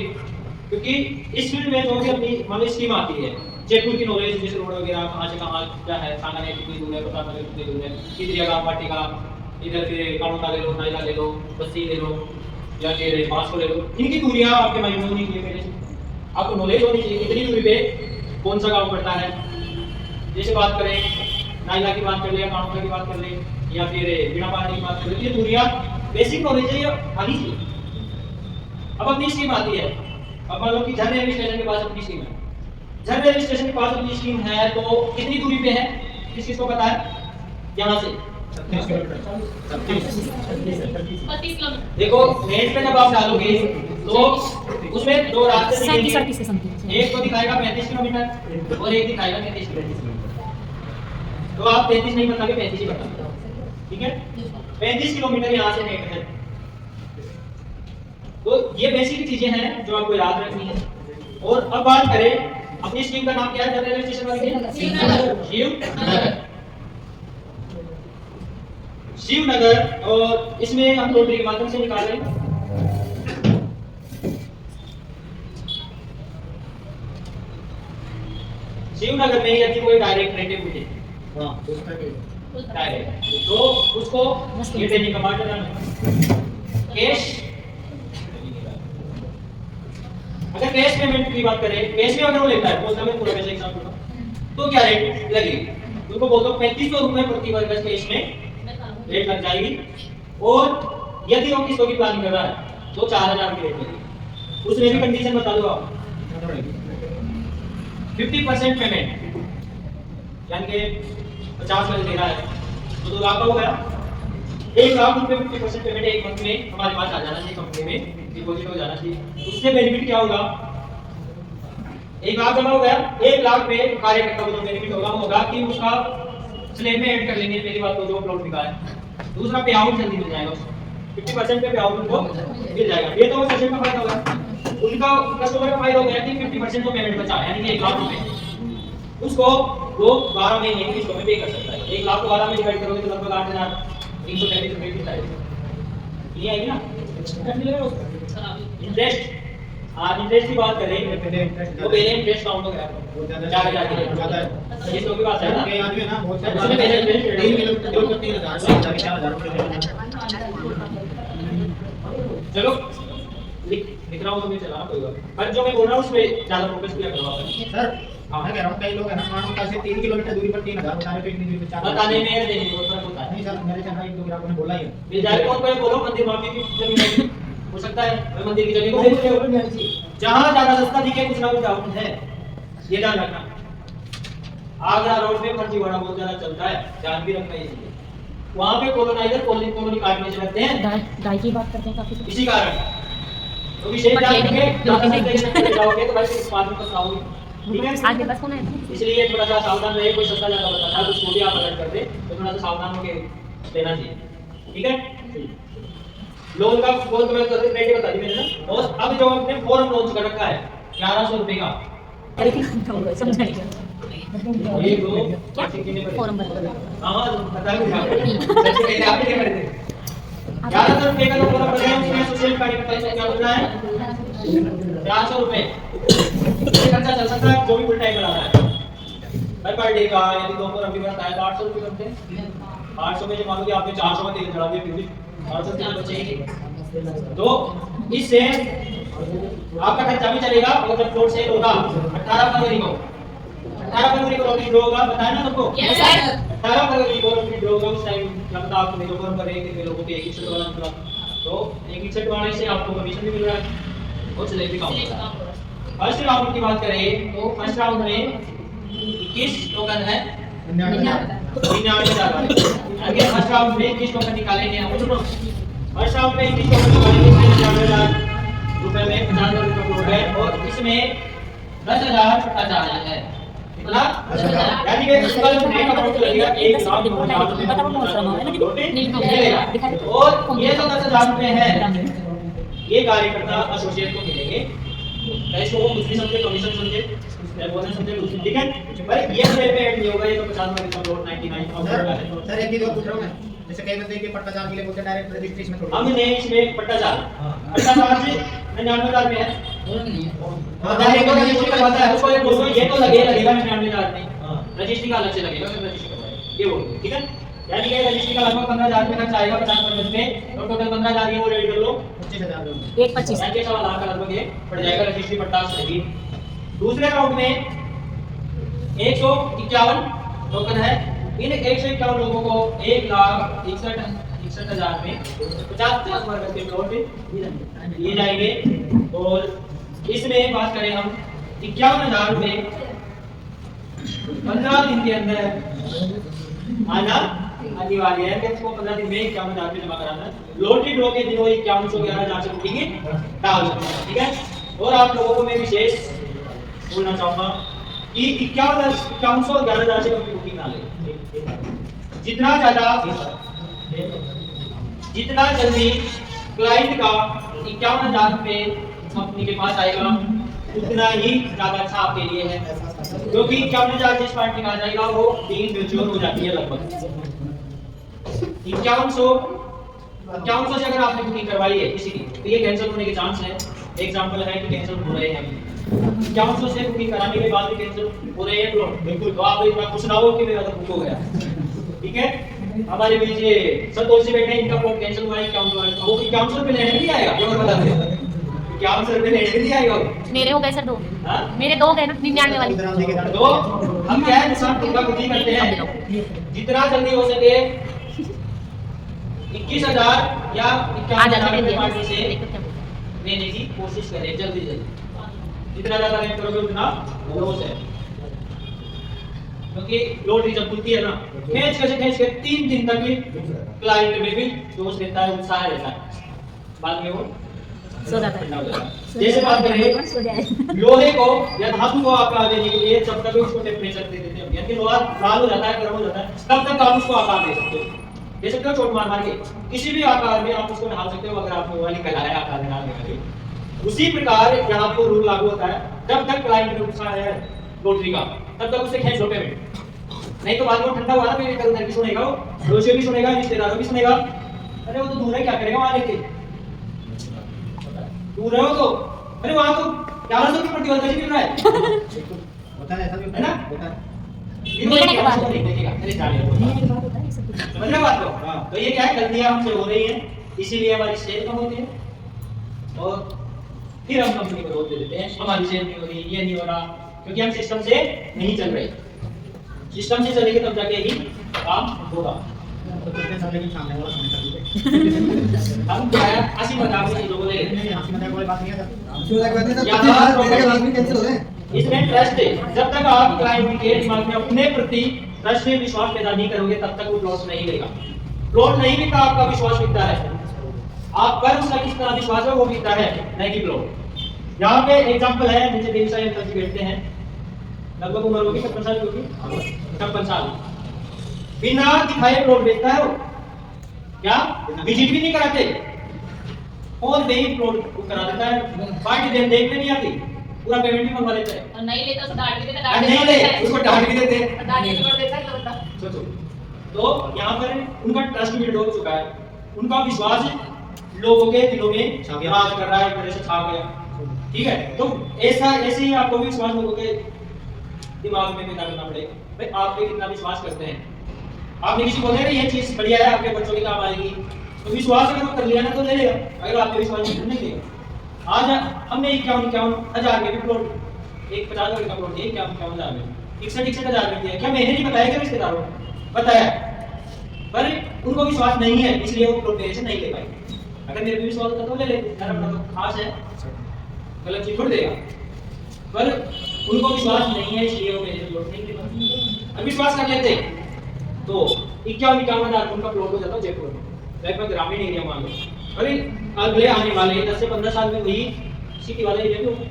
क्योंकि इस फील्ड में जो भी अपनी मान लो स्कीम आती है, जयपुर की नॉलेज, जैसे रोड वगैरह कहाँ से कहाँ क्या है, सांगानेर कितनी दूर है, प्रतापनगर कितनी दूर है, कितनी जगह वाटिका, इधर फिर कानोटा ले लो, नाइला ले लो, बस्ती ले लो, या फिर पास को ले लो, इनकी दूरियां आपके माइंड में होनी चाहिए, पहले से आपको नॉलेज होनी चाहिए कितनी दूरी पे कौन सा गाँव पड़ता है। जैसे बात करें नाइला की बात कर ले, या कानोटा की बात कर ले, या फिर बिना पानी की बात कर ले, ये दूरियां बेसिक नॉलेज है, ये आनी चाहिए। अब अपनी स्कीम आती है, अब मान लो कि झर रेलवे स्टेशन के पास अपनी स्कीम है, झर रेलवे स्टेशन के पास अपनी स्कीम है, तो कितनी दूरी पे है, किस चीज को पता है, यहाँ से 32 किलोमीटर। देखो नेट पे जब आप डालोगे तो उसमें दो रास्ते दिखेंगे, एक तो दिखाएगा 35 किलोमीटर और एक दिखाएगा 33 किलोमीटर। तो आप 33 नहीं बताओगे, 35 ही बताओगे, ठीक है। 35 किलोमीटर यहाँ से नेट है। तो ये बेसिक चीजें हैं जो आपको याद रखनी है। और अब बात करें अपनी स्कीम का नाम क्या है, रेलवे स्टेशन वाली शिवनगर, और इसमें हम लॉटरी के माध्यम से निकाल रहे हैं। शिवनगर में यदि कोई डायरेक्ट रेटे पूछे, डायरेक्ट, तो उसको ये ट्रेनिंग का पार्ट है कैश। अगर कैश पेमेंट की बात करें, कैश में अगर वो लेता है, बोलता है पूरा पैसा एक साथ दूंगा, तो क्या रेट लगेगी, उनको बोलते हो 3500 रुपए प्रति वर्ग कैश में रेट लग जाएगी। और यदि वो किस्तों की प्लानिंग कर रहा है तो 4000 की रेट लगेगी। उसमें भी कंडीशन बता दो आप, 50% पेमेंट, यानी कि 50 लाख दे रहा है तो 2 लाख का हो गया, 1 लाख रुपए 50% पेमेंट एक मंथ में हमारे पास आ जाना चाहिए, कंपनी में डिपॉजिट हो जाना चाहिए। उससे बेनिफिट क्या होगा, 1 लाख जमा हो गया, 1 लाख में कार्यकर्ता को जो बेनिफिट होगा कि उसका स्लेब में ऐड कर लेंगे, पहली बात तो जो प्लॉट बिका है, दूसरा पे आउट जल्दी मिल जाएगा, 50% पे आउट उनको मिल जाएगा। ये तो सेशन का फायदा होगा, उनका कस्टमर का फायदा हो गया कि 50% तो पेमेंट बचा, यानी कि 1 लाख रुपए उसको वो 12 महीने की किस्तों में पे कर सकता है। 1 लाख को 12 में डिवाइड करोगे तो लगभग 8333 रुपए की आएगी, ये आएगी ना। इंटरेस्ट, आज इंटरेस्ट की बात करें तो पहले इंटरेस्ट काउंट हो गया, ज्यादा ज्यादा ये तो की बात है ना, आदमी है ना बहुत सारे पहले इंटरेस्ट 3 किलोमीटर 3000 चलो लिख रहा हूं तो मैं चला कोई बात, पर जो मैं बोल रहा हूं उसमें ज्यादा फोकस किया करो आप सर। मैं कह रहा हूं कई लोग है ना मानो से 3 किलोमीटर दूरी पर 3000 बता रहे, तो इतनी दूरी पे 4 बताने में देने में बहुत फर्क होता है। नहीं सर, मेरे से एक दो ग्राहकों ने बोला ही है, ये जाए कौन पे बोलो, मंदिर माफी की जमीन हो सकता है, मैं मंदिर की जमीन को बेच रहे हो, जहां ज्यादा सस्ता दिखे कुछ ना कुछ डाउट है, ये ध्यान रखना। आगरा रोड पे फर्जीवाड़ा बहुत ज्यादा चलता है, ध्यान भी रखना है, इसलिए वहां पे कॉलोनाइजर कॉलोनी काटने से लगते हैं, डाई की बात करते हैं काफी, इसी कारण तो विशेष ध्यान रखें, जाओगे तो भाई उत्पादन का साउंड, ठीक है। आगे बस होना है, इसलिए थोड़ा सा सावधान रहे, कोई सस्ता ज्यादा बताता है तो उसको भी आप अलर्ट कर दे, तो थोड़ा सा सावधान होकर लेना चाहिए, ठीक है। लोन का फोन तो मैं रेट बता दी मैंने ना। और अब जो हमने फॉर्म लॉन्च कर रखा है 1100 रुपए का, समझाइए ये दो फॉर्म भर, हां बता दूं सबसे पहले आप क्या करते हैं, 1100 रुपए का जो फॉर्म भर रहे हैं उसमें सोशल कार्यकर्ता से क्या बोल रहा है 400 रुपए खर्चा चल सकता है, जो भी फुल टाइम बना रहा है पर डे का, यदि दो फॉर्म भी भरता है तो 800 रुपए बनते हैं। 800 में जो मान लो कि आपने 400 का तेल चढ़ा दिया, फिर भी 800 रुपए बचेगी, तो इससे आपका खर्चा भी चलेगा। और जब फ्लोट सेल होगा 18 फरवरी को लॉटरी ड्रॉ होगा, बताया ना सबको, 18 फरवरी को लॉटरी ड्रॉ होगा, उस टाइम लगता आपको मेरे फॉर्म भरे कितने लोगों के एक ही वाला निकला, तो एक इकसठ वाले से आपको कमीशन भी मिल रहा है और सैलरी काउंट। फर्स्ट राउंड की बात करें तो फर्स्ट राउंड में 21 टोकन है 99,000 वाले। आगे फर्स्ट राउंड में 21 टोकन निकालेंगे हम। सुनो, फर्स्ट राउंड में 21 टोकन निकालेंगे 99,000 रुपए में 50,000 रुपए प्लॉट है और इसमें 10,000 छुट्टा चार्ज है। कितना? 10,000। यानी कि इसका जो नेट अमाउंट लगेगा 1,00,000 और ये जो 10,000 रुपए है ये कार्यकर्ता एसोसिएट को मिलेंगे। इसको वो कुछ भी समझे, कमीशन समझे, बोनस समझे, ठीक है। पर ये मेरे पे ऐड नहीं होगा, ये तो 50 में प्लॉट 99 और सर एक चीज और पूछ रहा हूं मैं, जैसे कई बंदे के पट्टा चार्ज के लिए बोलते हैं डायरेक्ट रजिस्ट्रेशन में छोड़ हमने इसमें पट्टा चार्ज 99,000 में है और डायरेक्ट रजिस्ट्री करवाता है उसको। ये बोलो ये तो लगेगा 99,000 में, रजिस्ट्री का अलग से लगेगा फिर रजिस्ट्री करवाएगा, ये बोलो, ठीक है। यानी कि रजिस्ट्री का लगभग 15,000 रुपए खर्च आएगा 50% में और टोटल 15,000 ये वो रेडी कर लो 25,000 एक 25 यानी कि 1.25 लाख का लगभग ये पड़ जाएगा रजिस्ट्री पट्टा सही। दूसरे राउंड में 151 टोकन है। इन 151 लोगों को 1,61,000 में 50 वर्ग के प्लॉट दिए जाएंगे और इसमें बात करें हम 51,000 रुपए 15 दिन के अंदर आना अनिवार्य है कि इसको 15 दिन में 51,000 रुपए जमा कराना है। लॉटरी ड्रॉ के दिनों 51,11,000 से बुकिंग डाल सकते हैं, ठीक है। और आप लोगों को मैं विशेष बोलना चाहूंगा कि 51,11,000 से कभी बुकिंग ना ले। जितना जल्दी क्लाइंट का 51,000 रुपए कंपनी के पास आएगा उतना ही ज्यादा अच्छा आपके लिए है, क्योंकि 51,000 जिस पार्टी का आ जाएगा वो डील म्यूचुअल हो जाती है लगभग 51,000 से अगर आपने बुकिंग करवाई है किसी की तो ये कैंसिल होने के चांस है। एग्जांपल है कि कैंसिल हो रहे हैं 51,000 से बुकिंग कराने के बाद भी कैंसिल हो रहे हैं तो बिल्कुल तो आप एक बार कुछ ना हो कि मेरा तो बुक हो गया, ठीक है। हमारे बीच ये संतोष जी बैठे हैं, इनका फोन कैंसिल हुआ है 51,000 वाला, वो 51,000 रुपए लेने नहीं आएगा, ये और बता दे 51,000 रुपए लेने नहीं आएगा। मेरे हो गए सर 2 हां मेरे 2 गए ना 99 वाली। तो हम क्या है नुकसान खुद का खुद ही करते हैं। जितना जल्दी हो सके 21,000 या 51,000 रुपए पार्टी से लेने की कोशिश करें जल्दी जितना ज्यादा लेट करोगे उतना लॉस है, क्योंकि लॉटरी जब खुलती है ना खींच के 3 दिन तक ही क्लाइंट में भी जोश रहता है, उत्साह रहता है, बाद में वो सो जाता है। जैसे बात करें लोहे को या धातु को आकार देने के लिए जब तक उसको टेम्परेचर दे देते हैं, यानी लोहा लाल हो जाता है, गर्म हो जाता है, तब तक आप उसको आकार दे सकते हो चोट मार के किसी भी आकार में आप उसको ढाल सकते हो अगर आपने वो वाली कला है आकार डालने का। उसी प्रकार यहाँ पर रूल लागू होता है, जब तक क्लाइंट में उत्साह है लॉटरी का तब तक उसे खींच लो पेमेंट, नहीं तो बाद में ठंडा हुआ ना पेमेंट करो उधर भी सुनेगा, वो रोशे भी सुनेगा, रिश्तेदारों भी सुनेगा, अरे वो तो दूर है क्या करेगा वहां लेके, दूर है वो तो, अरे वहां तो 1100 की प्रतिबल कैसे मिल रहा है होता है ऐसा भी है ना होता है। मिलने के बाद देखेगा अरे जाने समझ रहे बात को। हां तो ये क्या है गलतियां हमसे हो रही हैं, इसीलिए हमारी सेल कम होती है और फिर हम कंपनी को रोक दे देते हैं हमारी सेल नहीं हो रही, ये नहीं हो रहा, क्योंकि हम सिस्टम से नहीं चल रहे। सिस्टम से चलेंगे तब जाके ही काम होगा। तो कितने साल की सामने वाला समझ हम क्या है 80-50 चीजों को ले लेते हैं, हंसी मजाक वाली बात नहीं है सर। इसमें ट्रस्ट है, जब तक आप क्लाइंट के दिमाग में अपने प्रति ट्रस्ट में विश्वास पैदा नहीं करोगे तब तक वो प्लॉट नहीं लेगा। प्लॉट नहीं बिकता, आपका विश्वास बिकता है, आप पर उसका किस तरह विश्वास है वो बिकता है, नहीं कि प्लॉट। यहाँ पे एग्जांपल है, नीचे देवी साहब अंकल जी बैठते हैं, लगभग उम्र होगी 56 साल की होगी, 56 साल, बिना दिखाए प्लॉट बेचता है वो, क्या विजिट भी नहीं कराते, फोन पे ही प्लॉट बुक करा देता है, पार्टी देखने नहीं आती, पूरा पेमेंट भी मंगवा लेता है, और नहीं लेता तो डांट भी देता, नहीं ले उसको डांट भी देते हैं, डांट भी छोड़ देता है तो बता। सोचो तो यहाँ पर उनका ट्रस्ट बिल्ड हो चुका है, उनका विश्वास लोगों के दिलों में राज कर रहा है, एक तरह से छा गया, ठीक है। तो ऐसे ही आपको भी विश्वास लोगों के दिमाग में पैदा करना पड़ेगा, भाई आप पे कितना विश्वास करते हैं। आपने किसी को बोला ये चीज बढ़िया है आपके बच्चों के काम आएगी, तो विश्वास अगर वो कर लिया ना तो ले लेगा, अगर आपके विश्वास नहीं लेगा। आज हमने 51,000 के भी प्लॉट, एक 50,000 का प्लॉट, 51,000 में 61,000 में दिया, क्या मैंने नहीं बताया क्या रिश्तेदारों ने बताया, पर उनको विश्वास नहीं है इसलिए वो प्लॉट मेरे से नहीं ले पाए। अगर मेरे को विश्वास होता तो ले लेते, यार अपना तो खास है, गलत चीज छोड़ देगा। पर उनको विश्वास नहीं है इसलिए वो मेरे प्लॉट नहीं लेते। अब विश्वास कर लेते तो 51-51 हज़ार उनका प्लॉट हो जाता जयपुर में, लगभग ग्रामीण एरिया मान लो। अरे अगले आने वाले 10 से 15 साल में वही सिटी वाला एरिया भी होगा।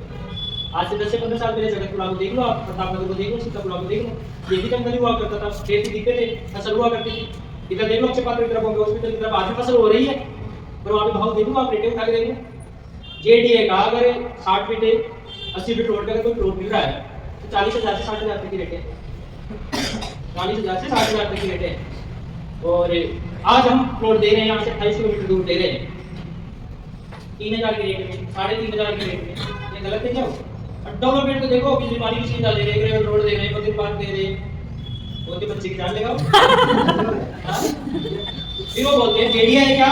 आज से 10 से 15 साल पहले जगतपुरा को देख लो, आप प्रतापनगर को देख लो, सीतापुरा को देख लो, ये भी जंगल हुआ करता था, खेत दिखते थे, फसल हुआ करती थी। इधर देख लो अक्षयपात्र की तरफ, बॉम्बे हॉस्पिटल की तरफ आज भी फसल हो रही है, पर वहाँ पे भाव देखो, आप रेटे उठा के देख लो। जेडीए का अगर 60 फीट 80 फीट रोड का अगर कोई प्लॉट मिल रहा है तो 40,000 से 60,000 तक की रेट है, 40,000 से 60,000 तक की रेट है। और आज हम प्लॉट दे रहे हैं यहाँ से 28 किलोमीटर दूर दे रहे हैं 3,000 की रेट में, 3,500 की रेट में। ये गलत है क्या? डेवलपमेंट को देखो, बिजली पानी की सुविधा दे रहे हैं, रोड दे रहे हैं, मंदिर पार्क दे रहे हैं, वो तो बच्चे की जान लेगा। फिर वो बोलते हैं जेडीए है क्या,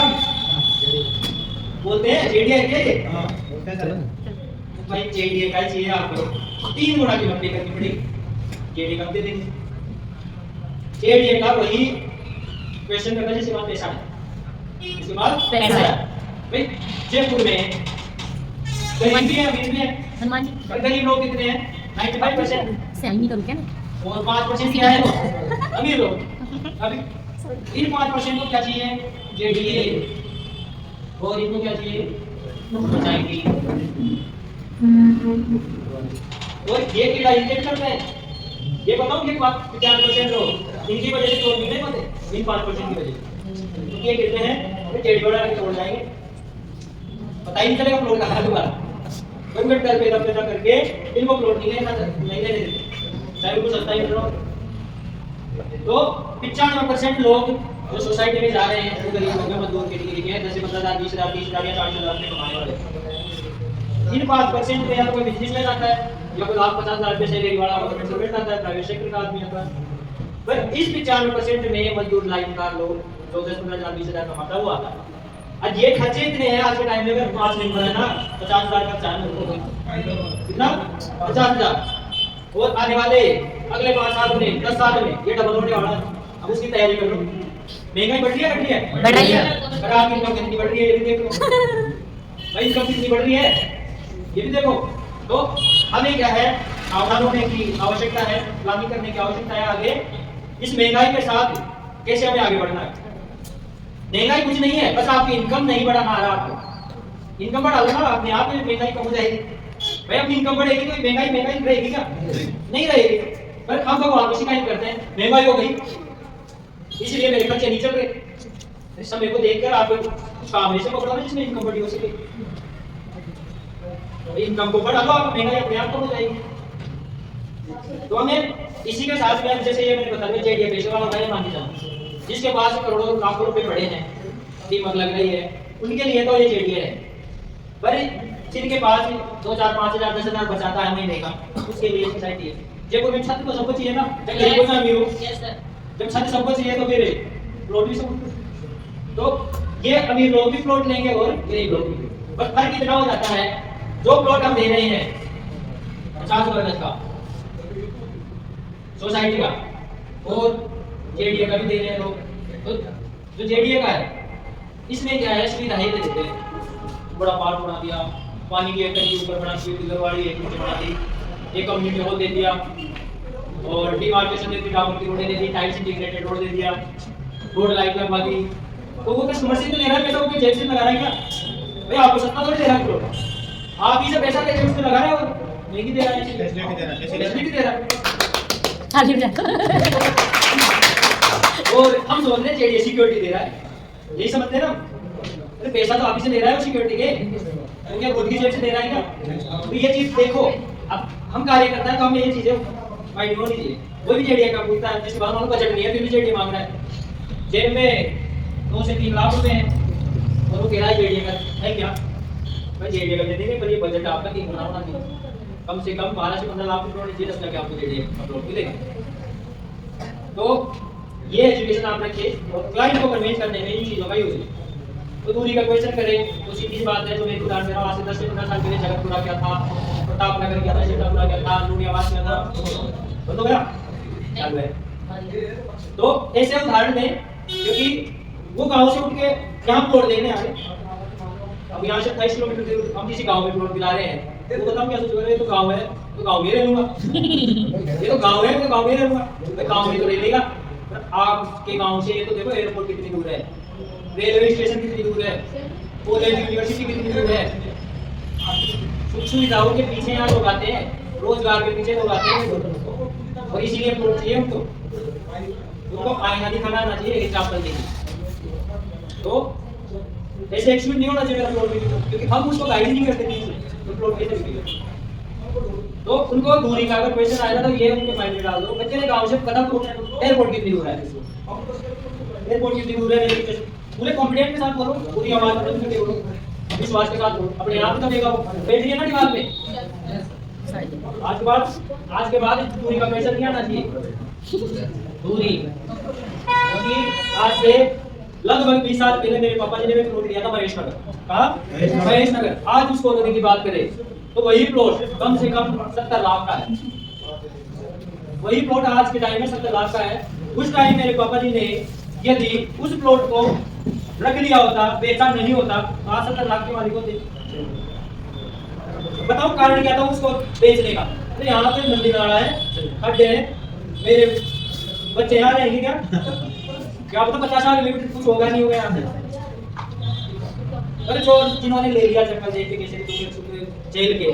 बोलते हैं जेडीए है क्या ये? हां बोलते हैं सर। भाई जेडीए का चाहिए आपको 3 गुना की मत करनी पड़ेगी, जेडीए कब दे देंगे? जेडीए का वही क्वेश्चन करना जिसके बाद पैसा है, इसके बाद पैसा है। भाई जयपुर में गरीब भी है, अमीर भी है, हनुमान जी पर गरीब लोग कितने हैं? 95%, सही करूँ क्या ना? और 5% क्या है? अमीर लोग। अभी इन 5% को क्या चाहिए? जेडीए। और इनको क्या चाहिए? पंचायती। और ये कीड़ा इनके भी चलता है, ये बताओ ये 50% लोग इनकी वजह से तोड़ नहीं पाते, इन 5% की वजह से। तो ये कहते हैं जेडी बड़ा के तोड़ जाएंगे, पता ही नहीं चलेगा प्लॉट कहाँ है तुम्हारा। गवर्नमेंट कर पे दफ्तर करके इनको प्लॉट नहीं लेना, नहीं लेने देते, चाहे उनको सस्ता ही मिल रहा हो। तो 95% लोग जो सोसाइटी में जा रहे हैं वो गरीब लोग हैं, मजदूर कैटेगरी के हैं, 10 से 15,000 20,000 30,000 या 40,000 में कमाने वाले। इन 5% में या तो कोई बिजनेस में जाता है, या कोई 50,000 रुपये सैलरी वाला गवर्नमेंट सर्वेंट आता है, प्राइवेट सेक्टर का आदमी आता है। पर इस 95% में मजदूर लाइन का लोग जो 10-15,000 20,000 कमाता है वो आता है। आज ये खर्चे इतने हैं आज के टाइम में, अगर 5 मेंबर है ना 50,000 का चार्ज कितना 50,000, और आने वाले अगले 5 साल में 10 साल में ये डबल होने वाला है। अब उसकी तैयारी कर लो। महंगाई बढ़ रही है, घट रही है? बढ़ रही है। अगर आपकी इनकम कितनी बढ़ रही है ये भी देख लो। भाई इनकम कितनी बढ़ रही है ये भी देखो। तो हमें क्या है, सावधान होने की आवश्यकता है, प्लानिंग करने की आवश्यकता है आगे इस महंगाई के साथ कैसे हमें आगे बढ़ना है। महंगाई कुछ नहीं है, बस आपकी इनकम नहीं बढ़ाना आ रहा आपको। इनकम बढ़ा लो ना, अपने आप में महंगाई कम हो जाएगी। भाई अपनी इनकम बढ़ेगी तो महंगाई रहेगी क्या? नहीं रहेगी। पर हम भगवान को शिकायत करते हैं महंगाई हो गई इसलिए मेरे खर्चे नहीं चल रहे। इस समय को देखकर आप कुछ काम ऐसे पकड़ो ना जिसमें इनकम बढ़ी हो सके। तो इनकम को बढ़ा लो, आप महंगाई अपने आप कम हो जाएगी। तो हमें इसी के साथ में जैसे ये मैंने बता दिया जेडीए पेशे वाला होता है, मान के जाओ जिसके पास करोड़ों लाखों रुपए पड़े हैं, कीमत लग रही है, उनके लिए तो ये जेडीए है। पर जिनके पास 2-4 5,000 10,000 बचाता है महीने का, उसके लिए सोसाइटी है। जयपुर में छत तो सबको चाहिए ना, गरीब को ना अमीर हो। जब छत सबको चाहिए तो फिर प्लॉट भी सबको। तो ये अमीर लोग भी प्लॉट लेंगे और गरीब लोग भी। बस फर्क इतना हो जाता है, जो प्लॉट हम दे रहे हैं 50 वर्ग का सोसाइटी का, और जेडीए का भी दे रहे हैं लोग। तो जो जेडीए का है इसमें क्या है, सुविधाएं दे देते हैं, बड़ा पार्क बना दिया, पानी की एक टंकी ऊपर बना दी, फिल्टरवाड़ी एक नीचे बना दी, एक कम्युनिटी हॉल दे दिया, और डिमार्केशन दे दी, डामर की रोडें दे दी, टाइल्स इंटीग्रेटेड रोड दे दिया, रोड लाइट लगवा दी। तो वो कस्टमर से तो ले रहा है पैसा, वो जेब से लगा रहा है क्या? भाई आपको सस्ता थोड़ी दे रहा है, आप ही से पैसा लेके उसमें लगा रहे हो, महंगी दे रहा है, फैसिलिटी दे रहा है, फैसिलिटी दे रहा है। खाली हो और हम सोच रहे हैं जेडीए सिक्योरिटी दे रहा है, यही समझते हैं ना? अरे पैसा तो आप ही से ले रहा है वो सिक्योरिटी के, तो क्या खुद की जेब से दे रहा है क्या? तो ये चीज देखो, अब हम कार्य करता है तो हमें ये चीजें माइंड होनी चाहिए। वो भी जेडीए का पूछता है, जिसके बाद हमारा बजट नहीं है फिर भी जेडीए मांग रहा है, जेब में 2 से 3 लाख रुपए हैं और वो कह रहा है जेडीए का है क्या? भाई जेडीए का दे देंगे, पर ये बजट आपका 3 गुना होना चाहिए, कम से कम 12 से 15 लाख रुपए होने चाहिए, 10 लाख आपको जेडीए अपलोड भी देगा। तो ये एजुकेशन आप रखिए और क्लाइंट को कन्विंस करने में इन चीजों का यूज है। तो दूरी का क्वेश्चन करें तो सीधी सी बात है, जो मेरे उदाहरण दे रहा हूं, आज से 10 से 15 साल पहले जगतपुरा क्या था, प्रतापनगर क्या था, सीतापुरा क्या था, लूडियावास क्या था, बंद हो गया, चालू है। तो ऐसे उदाहरण दें क्योंकि वो गांव से उठ के यहाँ प्लॉट देखने आ रहे, अब यहाँ से 28 किलोमीटर दूर हम किसी गांव में प्लॉट दिला रहे हैं, तो बताओ क्या सोचोगे, ये तो गांव है, तो गांव में रह लूंगा, ये तो गांव है, तो गांव में रह लूंगा, तो गांव में तो रह लेगा। पर आपके गांव से ये तो देखो एयरपोर्ट कितनी दूर है, रेलवे स्टेशन कितनी दूर है, कॉलेज यूनिवर्सिटी कितनी दूर है। सुख सुविधाओं के पीछे यहाँ लोग आते हैं, रोजगार के पीछे लोग आते हैं, और इसीलिए प्लॉट चाहिए उनको आईना दिखाना आना चाहिए एग्जाम्पल के लिए। तो ऐसे एक्सक्यूज नहीं होना चाहिए मेरा प्लॉट वीडियो, क्योंकि हम उसको गाइड नहीं करते थे तो प्लॉट कैसे वीडियो। तो उनको दूरी का अगर क्वेश्चन आएगा तो ये उनके माइंड में डाल दो, बच्चे ने गांव से पता तो एयरपोर्ट कितनी दूर है, एयरपोर्ट कितनी दूर है, पूरे कॉन्फिडेंस के साथ बोलो, पूरी आवाज में बोलो, विश्वास के साथ बोलो, अपने आप तक देगा बैठ गया ना दिमाग में। आज के बाद इस दूरी का क्वेश्चन नहीं आना चाहिए, दूरी, क्योंकि आज से लगभग 20 साल पहले मेरे पापा जी ने प्लॉट लिया था महेश नगर, कहा महेश नगर। आज उस कॉलोनी की बात करें तो वही प्लॉट कम से कम 70 लाख का है, वही प्लॉट आज के टाइम में 70 लाख का है। उस टाइम मेरे पापा जी ने यदि उस प्लॉट को रख लिया होता, बेचा नहीं होता, आज 70 लाख के मालिक होते। बताओ कारण क्या था उसको बेचने का? तो यहाँ पे नदी नाला है, खड्डे हैं, मेरे बच्चे यहाँ रहेंगे क्या पता 50 साल में कुछ होगा नहीं होगा यहाँ से। अरे जो जिन्होंने ले लिया चक्कर देख के कैसे जेल के,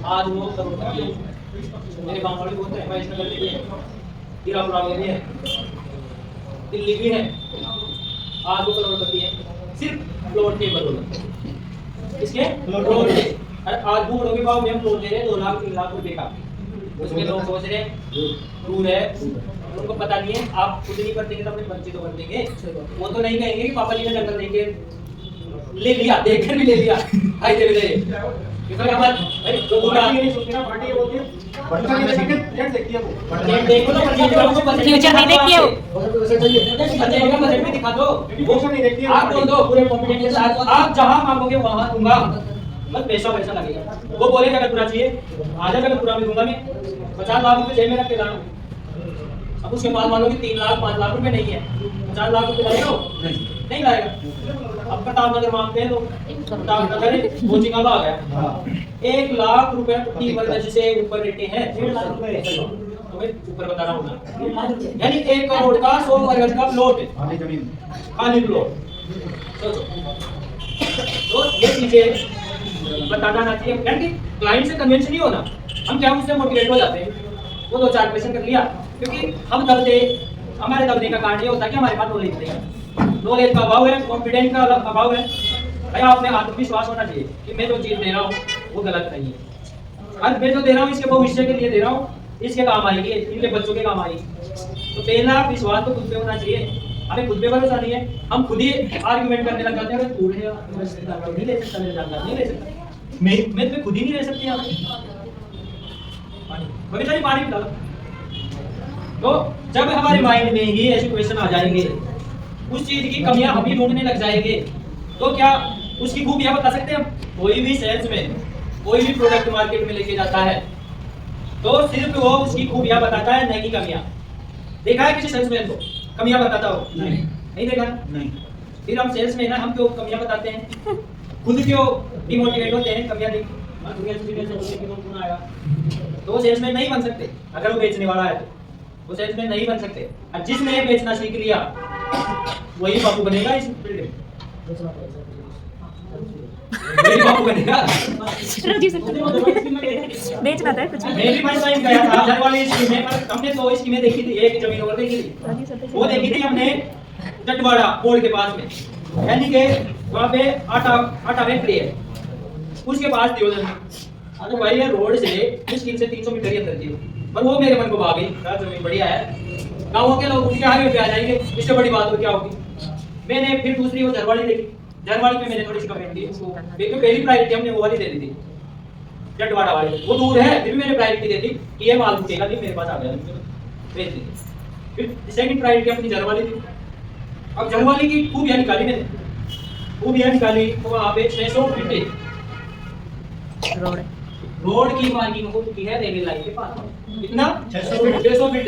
आज वो मेरे गांव वाले बोलते हैं महेश नगर ले लिए, हीरापुरा ले लिए, दिल्ली भी है, आज वो करोड़पति है सिर्फ प्लॉट के बदौलत। इसके प्लॉट के आज बूढ़ों के भाव में हम प्लॉट दे रहे हैं 2 लाख 3 लाख रुपए का, उसमें लोग सोच रहे हैं दूर है, उनको पता नहीं है। आप खुद नहीं कर देंगे तो अपने बच्चे तो कर देंगे, वो तो नहीं कहेंगे कि पापा जी ने जंगल देके ले लिया, देखकर भी ले लिया, आई दे दे क्योंकि हमारे जो दूर आती है सोचना पार्टी ये बोलती है बजट देखती है वो देखो तो फ्यूचर नहीं देखती है वो, बजट का बजट भी दिखा दो, वो नहीं देखती है। आप बोल दो पूरे कॉन्फिडेंस के साथ, आप जहां मांगोगे वहां दूंगा, बस पैसा लगेगा। वो बोले जगतपुरा चाहिए, आधा जगतपुरा में दूंगा मैं, 50 लाख रुपए जेब में रख के लाऊं। अब उसके बाद मान लो कि 3 लाख 5 लाख रुपए नहीं है, 50 लाख रुपए लाएगा नहीं लाएगा। अब प्रताप नगर मांगते हैं तो प्रताप नगर कोचिंग अब आ गया 1 लाख रुपए प्रति वर्ग से ऊपर रेटे हैं, 1.5 लाख रुपए तो मैं ऊपर बता रहा हूँ ना, यानी 1 करोड़ का 100 वर्ग का प्लॉट है, खाली प्लॉट। तो ये चीजें बताना ना चाहिए, यानी क्लाइंट से कन्विंस नहीं होना, हम क्या उससे मोटिवेट हो जाते हैं, वो 2-4 क्वेश्चन कर लिया, क्योंकि हम दबते, हमारे दबने का कारण ये होता है कि हमारे पास नॉलेज नहीं है, नॉलेज का अभाव है, कॉन्फिडेंस का अभाव है। भाई आपने आत्मविश्वास होना चाहिए कि मैं जो चीज दे रहा हूँ वो गलत नहीं है, आज मैं जो दे रहा हूँ इसके भविष्य के लिए दे रहा हूँ, इसके काम आएगी, इनके बच्चों के काम आएगी। तो पहला विश्वास तो खुद पे होना चाहिए, हमें खुद पे भरोसा नहीं है, हम खुद ही आर्गुमेंट करने लग जाते हैं, तू नहीं ले सकता, मेरे जानकार नहीं ले सकता, मैं तो खुद ही नहीं ले सकती यहाँ पे पानी पिला। तो जब हमारे माइंड में ही ऐसे क्वेश्चन आ जाएंगे, उस चीज की कमियां हम ही ढूंढने लग जाएंगे, तो क्या उसकी खूबियां बता सकते हैं हम? कोई भी सेल्समैन कोई भी प्रोडक्ट मार्केट में लेके जाता है तो सिर्फ वो उसकी खूबियां बताता है, नहीं कमियां। देखा है किसी सेल्समैन को कमियां बताता हो? नहीं देखा नहीं। फिर हम सेल्समैन है, हम क्यों कमियां बताते हैं? खुद क्यों डिमोटिवेट होते हैं कमियां देख तो वो सेल्समैन नहीं बन सकते। अगर वो बेचने वाला है तो वो सेल्समैन नहीं बन सकते, और जिसने बेचना सीख लिया वही बापू बनेगा इस फील्ड में, वही बापू बनेगा। बेचना था कुछ, मैं भी फर्स्ट टाइम गया था घर वाली स्कीम में, पर हमने 2 स्कीमें देखी थी, एक जमीन और देखी थी, वो देखी थी हमने जटवाड़ा बोर्ड के पास में, यानी कि वहाँ पे आटा फैक्ट्री है, उसके पास थी वो जमीन। तो भाई ये रोड से मुश्किल से 300 मीटर ही अंदर थी, पर वो मेरे मन को भाग गई, जमीन बढ़िया है, गाँव के लोग उनके हाईवे पे आ जाएंगे, इससे बड़ी बात तो क्या होगी। मैंने फिर दूसरी वो झरवाड़ी देखी, झरवाड़ी पे मैंने थोड़ी सी कमेंट की, उसको देखो पहली प्रायोरिटी हमने वो वाली दे दी थी जटवाड़ा वाली, वो दूर है फिर भी मैंने प्रायोरिटी दे दी कि ये माल रुकेगा नहीं, मेरे पास आ गया भेज दी। फिर सेकंड प्रायोरिटी अपनी झरवाड़ी थी। अब झरवाड़ी की खूबियां निकाली मैंने, खूबियां निकाली तो वहाँ पे 600 फीट रोड की मार्किंग हो चुकी है रेलवे लाइन के पास, कितना 600 फीट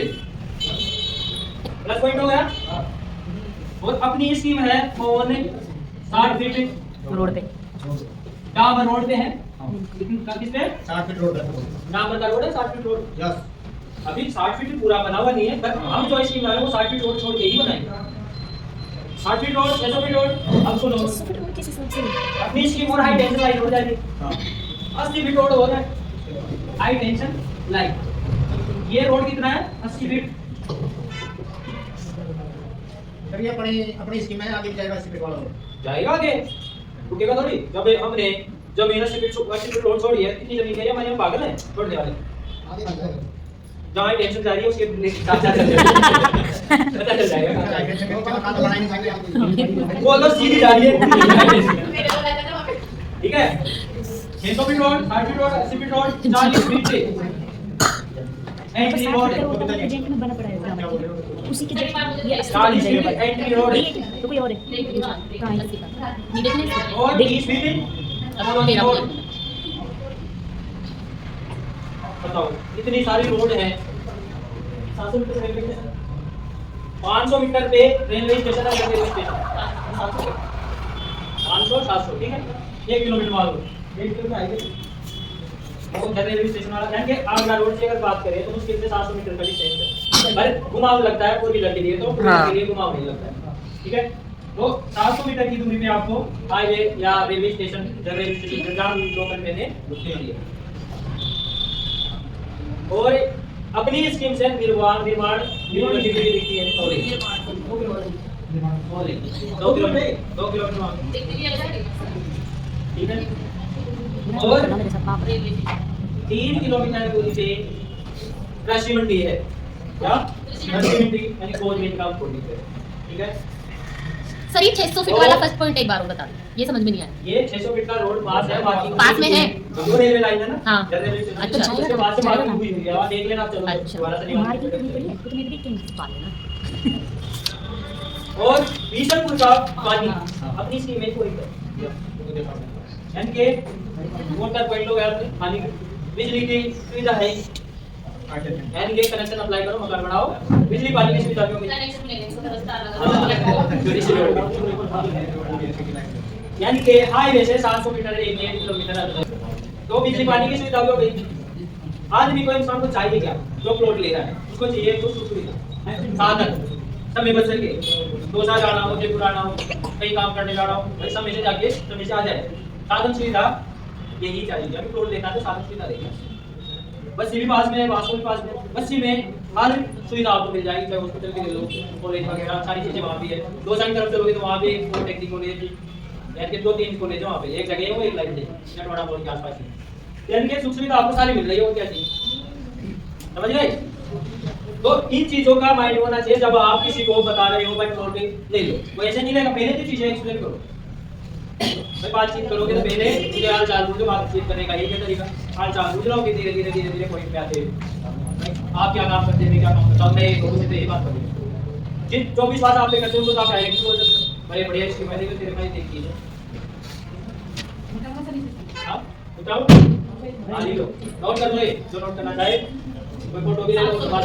प्लस पॉइंट हो गया। और अपनी स्कीम है 60 फीट रोड पे डाबर रोड पे है, किस पे? 60 फीट रोड है। डाबर का रोड है, 60 फीट रोड। यस। अभी 60 फीट पूरा बना हुआ नहीं है, पर हम जो स्कीम वाले वो 60 फीट रोड छोड़ के ही बनाएंगे। 60 फीट रोड, 600 फीट रोड। अब सुनो, किस हिसाब से अपनी स्कीम और हाई टेंशन लाइन हो जाएगी। 80 फीट रोड हो रहा है, हाई टेंशन लाइन। ये रोड कितना है? 80 फीट। सर ये अपनी स्कीम है, आगे भी जाएगा 80 फीट वाला रोड। जाएगा आगे, रुकेगा थोड़ी। जब हमने जमीन 80 फीट रोड छोड़ी है, कितनी जमीन है ये? हमारे पागल है छोड़ने वाले। आगे बढ़ जाएगा। जहाँ हाई टेंशन जा रही है उसके साथ साथ चल जाएगा, पता चल जाएगा। हाई टेंशन के ऊपर खाना बनाई नहीं सकते। वो अगर सीधी जा रही है मेरे को लगता था वहाँ पे ठीक है। 600 feet road, 60 feet road, 80 feet road, 40 feet पे एंट्री रोड है। एजेंट में बना पड़ा है उसी के एक बार मुझे ये 40 फीट एंट्री रोड है तो कोई और है नहीं मेरी बात कहाँ है? नहीं देखने और 30 फीट अब मेरा रोड। बताओ इतनी सारी रोड है। 700 मीटर रेलवे स्टेशन, 500 मीटर पे रेलवे स्टेशन है, रेलवे स्टेशन 500 700 ठीक है। 1 किलोमीटर वाला रोड, 1 किलोमीटर हाईवे वो रेलवे स्टेशन वाला। यानी कि आगरा रोड से अगर बात करें तो मुश्किल से 700 मीटर का डिस्टेंस है। पर घुमाव लगता है फोर व्हीलर के लिए, तो फोर व्हीलर के लिए घुमाव नहीं लगता है ठीक है। तो 700 मीटर की दूरी पे आपको हाईवे या रेलवे स्टेशन, रेलवे स्टेशन जहाँ लोकल में रुकने के लिए। और अपनी स्कीम से निर्माण यूनिवर्सिटी लिखी है 2 किलोमीटर देखने के लिए लगा है ठीक है। और 3 किलोमीटर दूरी पे कृषि मंडी है। क्या? कृषि मंडी यानी खोज में काम खोलनी है ठीक है। सर ये 600 फीट वाला फर्स्ट पॉइंट एक बार और बता दो, ये समझ में नहीं आया। ये 600 फीट का रोड पास है, बाकी पास में है। जो रेलवे लाइन है ना, हाँ। रेलवे स्टेशन अच्छा। उसके बाद से मार्केट हुई हुई है। वहाँ देख लेना आप, चलो अच्छा। दोबारा से हमारी निकाल तो नहीं पड़ी है तो तुम्हें भी क्यों पा लेना और बीसलपुर का पानी अपनी स्कीम में कोई यानी कि मोटर पॉइंट लोग हैं, पानी बिजली की सुविधा है यानी कि कनेक्शन अप्लाई करो, मकान बनाओ, बिजली पानी की सुविधा क्यों यानी कि हाईवे से 700 मीटर 1 किलोमीटर तो बिजली पानी की सुविधा हो गई। आदमी को इंसान को चाहिए क्या? जो प्लॉट ले रहा है उसको चाहिए तो सुविधा साधन समय बच सके, दोसा जाना हो, जयपुर आना हो, कहीं काम करने जाना हो, भाई समय से जाके समय से आ जाए। साधन सुविधा यही चाहिए। अभी प्लॉट लेना है तो साधन सुविधा देगा। बस ये भी पास में है, वास्को भी पास में, बस्सी में हर सुविधा आपको मिल जाएगी। चाहे हॉस्पिटल के ले लो, कॉलेज वगैरह सारी चीजें वहाँ भी है। दोसा की तरफ चलोगे तो वहाँ भी पॉलिटेक्निक कॉलेज यानी कि 2-3 कॉलेज है वहाँ पे, एक जगह है वो, एक लाइन है नटवाड़ा मोड़ के आसपास ही। यानी कि सुख सुविधा आपको सारी मिल रही है, वो क्या चाहिए? समझ गए? तो इन चीजों का माइंड होना चाहिए जब आप किसी को बता रहे हो भाई प्लॉट ले लो। वो ऐसे नहीं लेगा, पहले तो चीजें एक्सप्लेन करो। भाई बातचीत करोगे तो पहले मुझे हाल चाल पूछो, बातचीत करने का यही तरीका। हाल चाल पूछ लो, धीरे धीरे धीरे धीरे पॉइंट पे आते आप क्या काम करते हैं, क्या काम करता हूँ, मैं लोगों से यही बात करूँ। जिन जो विश्वास आप पे करते हो तो आप डायरेक्ट बोल सकते हो भाई बढ़िया इसकी मैंने भी तेरे भाई देखी है। हाँ बताओ, हाँ लिख लो, नोट कर लो, जो नोट करना चाहे कोई फोटो भी ले लो, बात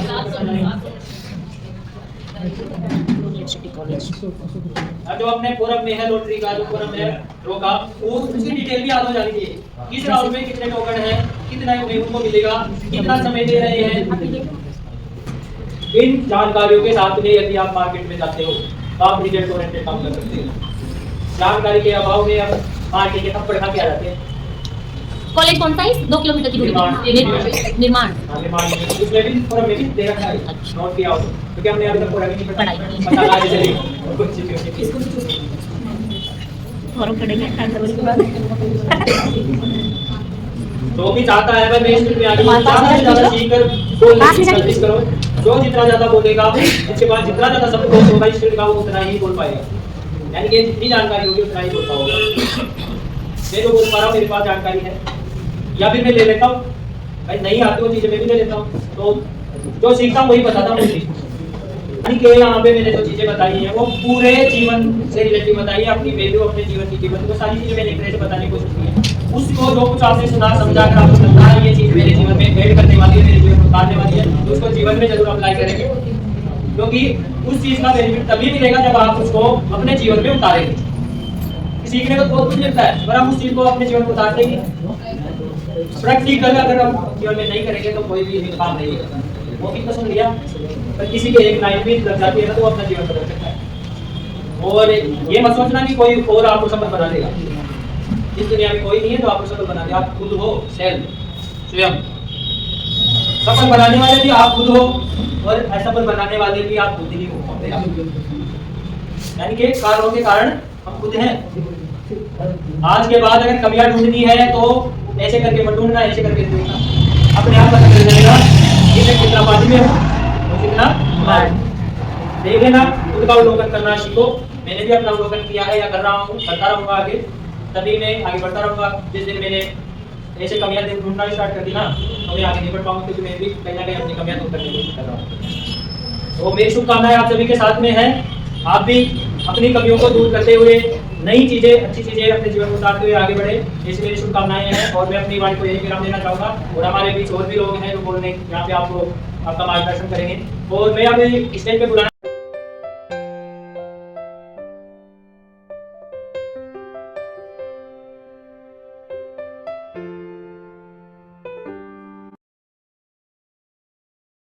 यूनिवर्सिटी कॉलेज जो अपने फोरम में है लॉटरी का, जो फोरम है रो का, वो उसकी डिटेल भी याद हो जानी चाहिए। किस राउंड में कितने टोकन है, कितना उनको मिलेगा, कितना समय दे रहे हैं। इन जानकारियों के साथ में यदि आप मार्केट में जाते हो तो आप रिजल्ट ओरिएंटेड काम कर सकते हैं। जानकारी के अभाव में आप मार्केट के थप्पड़ खा के आ जाते हैं। कॉलेज कौन सा है? 2 किलोमीटर की दूरी पे निर्माण। उसमें भी फोरम में भी दे रखा है, नोट किया हो क्योंकि हमने अभी तक फोरम ही नहीं पढ़ा आगे चलिए कुछ चीजें फॉर्म पढ़ेंगे फरवरी के बाद तो भी चाहता है भाई मेन स्ट्रीम में आगे ज्यादा से ज्यादा सीखकर बोलने की कोशिश करो। जो जितना ज्यादा बोलेगा इसके बाद जितना ज्यादा सब कुछ होगा इस फील्ड का, वो उतना ही बोल पाएगा। यानी कि जितनी जानकारी होगी उतना ही बोल पाओगे। मैं जो बोल पा रहा हूँ मेरे पास जानकारी है, या फिर मैं ले लेता हूँ भाई, नहीं आती वो चीजें मैं भी ले लेता हूँ, तो जो सीखता हूँ वही बताता हूँ मुझे। यानी कि यहाँ पे मैंने जो चीजें बताई है वो पूरे जीवन से रिलेटेड बताई है, अपनी वैल्यू, अपने जीवन की कीमत, वो सारी चीजें मैंने एक तरह से बताने की कोशिश की है। उसको जो कुछ आपने सुना समझा कर आपको लगता है ये चीज मेरे जीवन में ऐड करने वाली है, मेरे जीवन में उतारने वाली है, तो उसको जीवन में जरूर अप्लाई करेंगे, क्योंकि उस चीज का बेनिफिट तभी मिलेगा जब आप उसको अपने जीवन में उतारेंगे। सीखने को बहुत कुछ मिलता है, अगर हम उस चीज को अपने जीवन में उतारते ही प्रैक्टिकल अगर हम जीवन में नहीं करेंगे तो कोई भी काम नहीं होगा। वो कितना सुन लिया, पर किसी के एक लाइन भी लग जाती है ना तो वो अपना जीवन बदल सकता है। और ये मत सोचना कि कोई और आपको सफल बना देगा, इस दुनिया में कोई नहीं है तो आपको सफल बना दे, आप खुद हो, स्वयं सफल बनाने वाले भी आप खुद हो और असफल बनाने वाले भी आप खुद ही हो। यानी कि कारणों के कारण हम खुद हैं। आज के बाद अगर कमियां ढूंढनी है तो ऐसे करके मत ढूंढना, ऐसे करके ढूंढना, अपने आप पता चल जाएगा कि मैं कितना पानी में हूँ और कितना बाहर। देख लेना, खुद का अवलोकन करना सीखो। मैंने भी अपना अवलोकन किया है या कर रहा हूँ, करता रहूंगा आगे, तभी मैं आगे बढ़ता रहूंगा। जिस दिन मैंने ऐसे कमियां ढूंढना स्टार्ट कर दी ना तो मैं आगे नहीं बढ़ पाऊंगा, क्योंकि मैं भी कहीं ना कहीं अपनी कमियां दूर करने की कोशिश कर रहा हूँ। तो मेरी शुभकामनाएं आप सभी के साथ में है। आप भी अपनी कमियों को दूर करते हुए नई चीजें, अच्छी चीजें अपने जीवन में उतारते हुए आगे बढ़े, ऐसी मेरी शुभकामनाएं हैं। और मैं अपनी वाणी को यही विराम देना चाहूंगा। और हमारे बीच और भी लोग हैं जो बोलने यहाँ पे आपको आपका मार्गदर्शन करेंगे। और मैं अभी स्टेज पे बुलाना